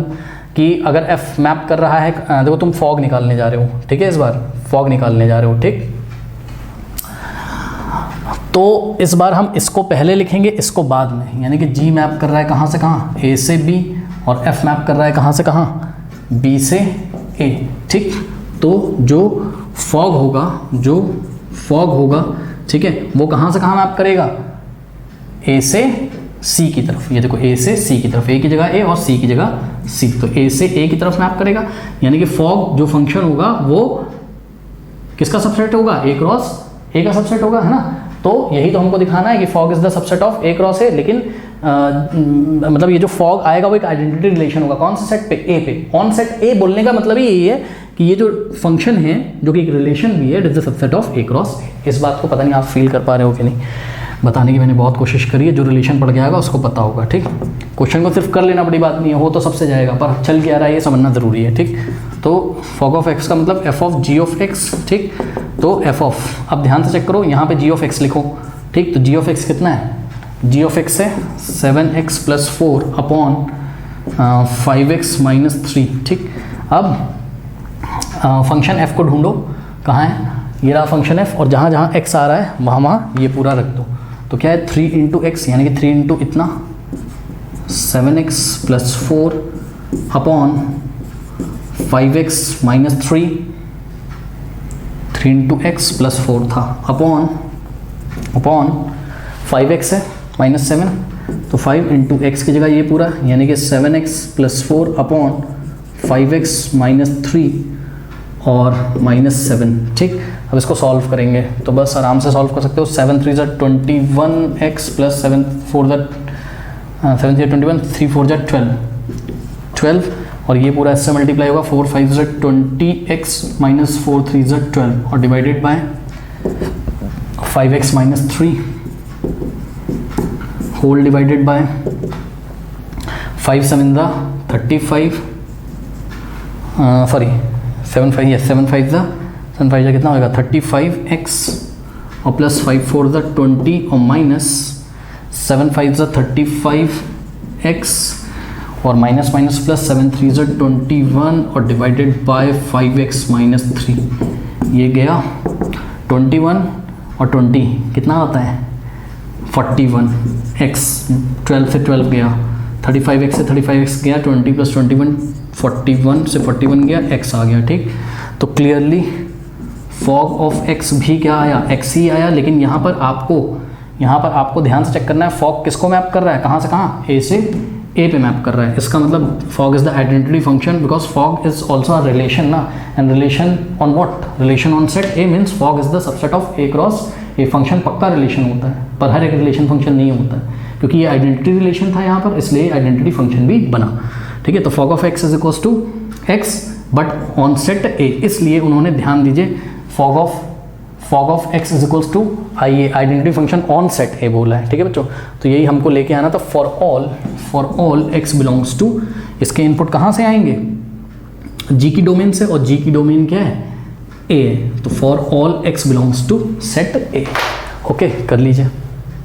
कि अगर f मैप कर रहा है, देखो तुम फॉग निकालने जा रहे हो, ठीक है, इस बार फॉग निकालने जा रहे हो, ठीक। तो इस बार हम इसको पहले लिखेंगे, इसको बाद में, यानी कि g मैप कर रहा है कहाँ से कहाँ, a से b, और f मैप कर रहा है कहाँ से कहाँ, b से a, ठीक। तो जो फॉग होगा ठीक है, वो कहाँ से कहाँ मैप करेगा, ए से सी की तरफ। ये देखो ए से सी की तरफ, ए की जगह ए और सी की जगह सी, तो ए से ए की तरफ मैप करेगा। यानी कि फॉग जो फंक्शन होगा वो किसका सबसेट होगा, ए क्रॉस ए का सबसेट होगा, है ना। तो यही तो हमको दिखाना है कि fog is the subset of A cross ए। लेकिन मतलब ये जो फॉग आएगा वो एक आइडेंटिटी रिलेशन होगा, कौन से सेट पे, ए पे। ऑन सेट ए बोलने का मतलब ही यही है कि ये जो फंक्शन है जो कि एक रिलेशन भी है, it is the subset of A cross ए। इस बात को पता नहीं आप फील कर पा रहे हो कि नहीं, बताने की मैंने बहुत कोशिश करी है, जो रिलेशन पढ़ के आएगा उसको पता होगा। ठीक, क्वेश्चन को सिर्फ कर लेना बड़ी बात नहीं है, हो तो सबसे जाएगा, पर चल क्या रहा है ये समझना ज़रूरी है। ठीक, तो फॉग ऑफ एक्स का मतलब f of g of x. ठीक, तो एफ ऑफ, अब ध्यान से चेक करो, यहाँ पे जी ऑफ एक्स लिखो। ठीक, तो जी ऑफ एक्स कितना है, जी ऑफ एक्स है 7x + 4 अपॉन 5x - 3। ठीक, अब फंक्शन f को ढूंढो, कहाँ है, ये रहा फंक्शन f, और जहाँ जहाँ x आ रहा है वहाँ ये पूरा रख दो। तो क्या है 3 × x, यानी कि 3 इंटू इतना 7x + 4 अपॉन 5x - 3, 3 × x + 4 था अपॉन 5x है -7, तो 5 × x की जगह ये पूरा, यानी कि 7x + 4 अपॉन 5x - 3 और -7। ठीक, अब इसको सॉल्व करेंगे तो बस आराम से सॉल्व कर सकते हो। 7 3 = 21x + 7 4 = 7 3 21, 3 4 = 12, और ये पूरा इससे मल्टीप्लाई होगा, 4 5 = 20x - 4 3 = 12, और divided by 5x - 3 whole divided by 5 7 = 35, sorry 7 5 कितना होगा 35x, और प्लस 5 4 = 20, और माइनस 7 5 = 35x, और माइनस प्लस 7 3 = 21, और डिवाइडेड बाय 5x - 3, ये गया 21 और 20 कितना होता है 41x, 12 से 12 गया, 35x से 35x गया, 20 + 21 41 से 41 गया, x आ गया। ठीक, तो क्लियरली फॉग ऑफ x भी क्या आया, x ही आया। लेकिन यहाँ पर आपको ध्यान से चेक करना है फॉग किसको मैप कर रहा है, कहाँ से कहाँ, a से a पे मैप कर रहा है। इसका मतलब fog is the identity function, because fog is also a relation ना, and relation on what, relation on set a means fog is the subset of a cross a। Function पक्का relation होता है, पर हर एक रिलेशन फंक्शन नहीं होता है, क्योंकि ये आइडेंटिटी रिलेशन था यहाँ पर, इसलिए आइडेंटिटी फंक्शन भी बना। ठीक है, तो f o g of x is equals to x but on set a, इसलिए उन्होंने ध्यान दीजिए f o g of x is equals to identity function on set a बोला है। ठीक है बच्चों, तो यही हमको लेके आना था। For all x belongs to, इसके इनपुट कहाँ से आएंगे, g की डोमेन से, और g की डोमेन क्या है a है, तो for all x belongs to set a। Okay, कर लीजिए।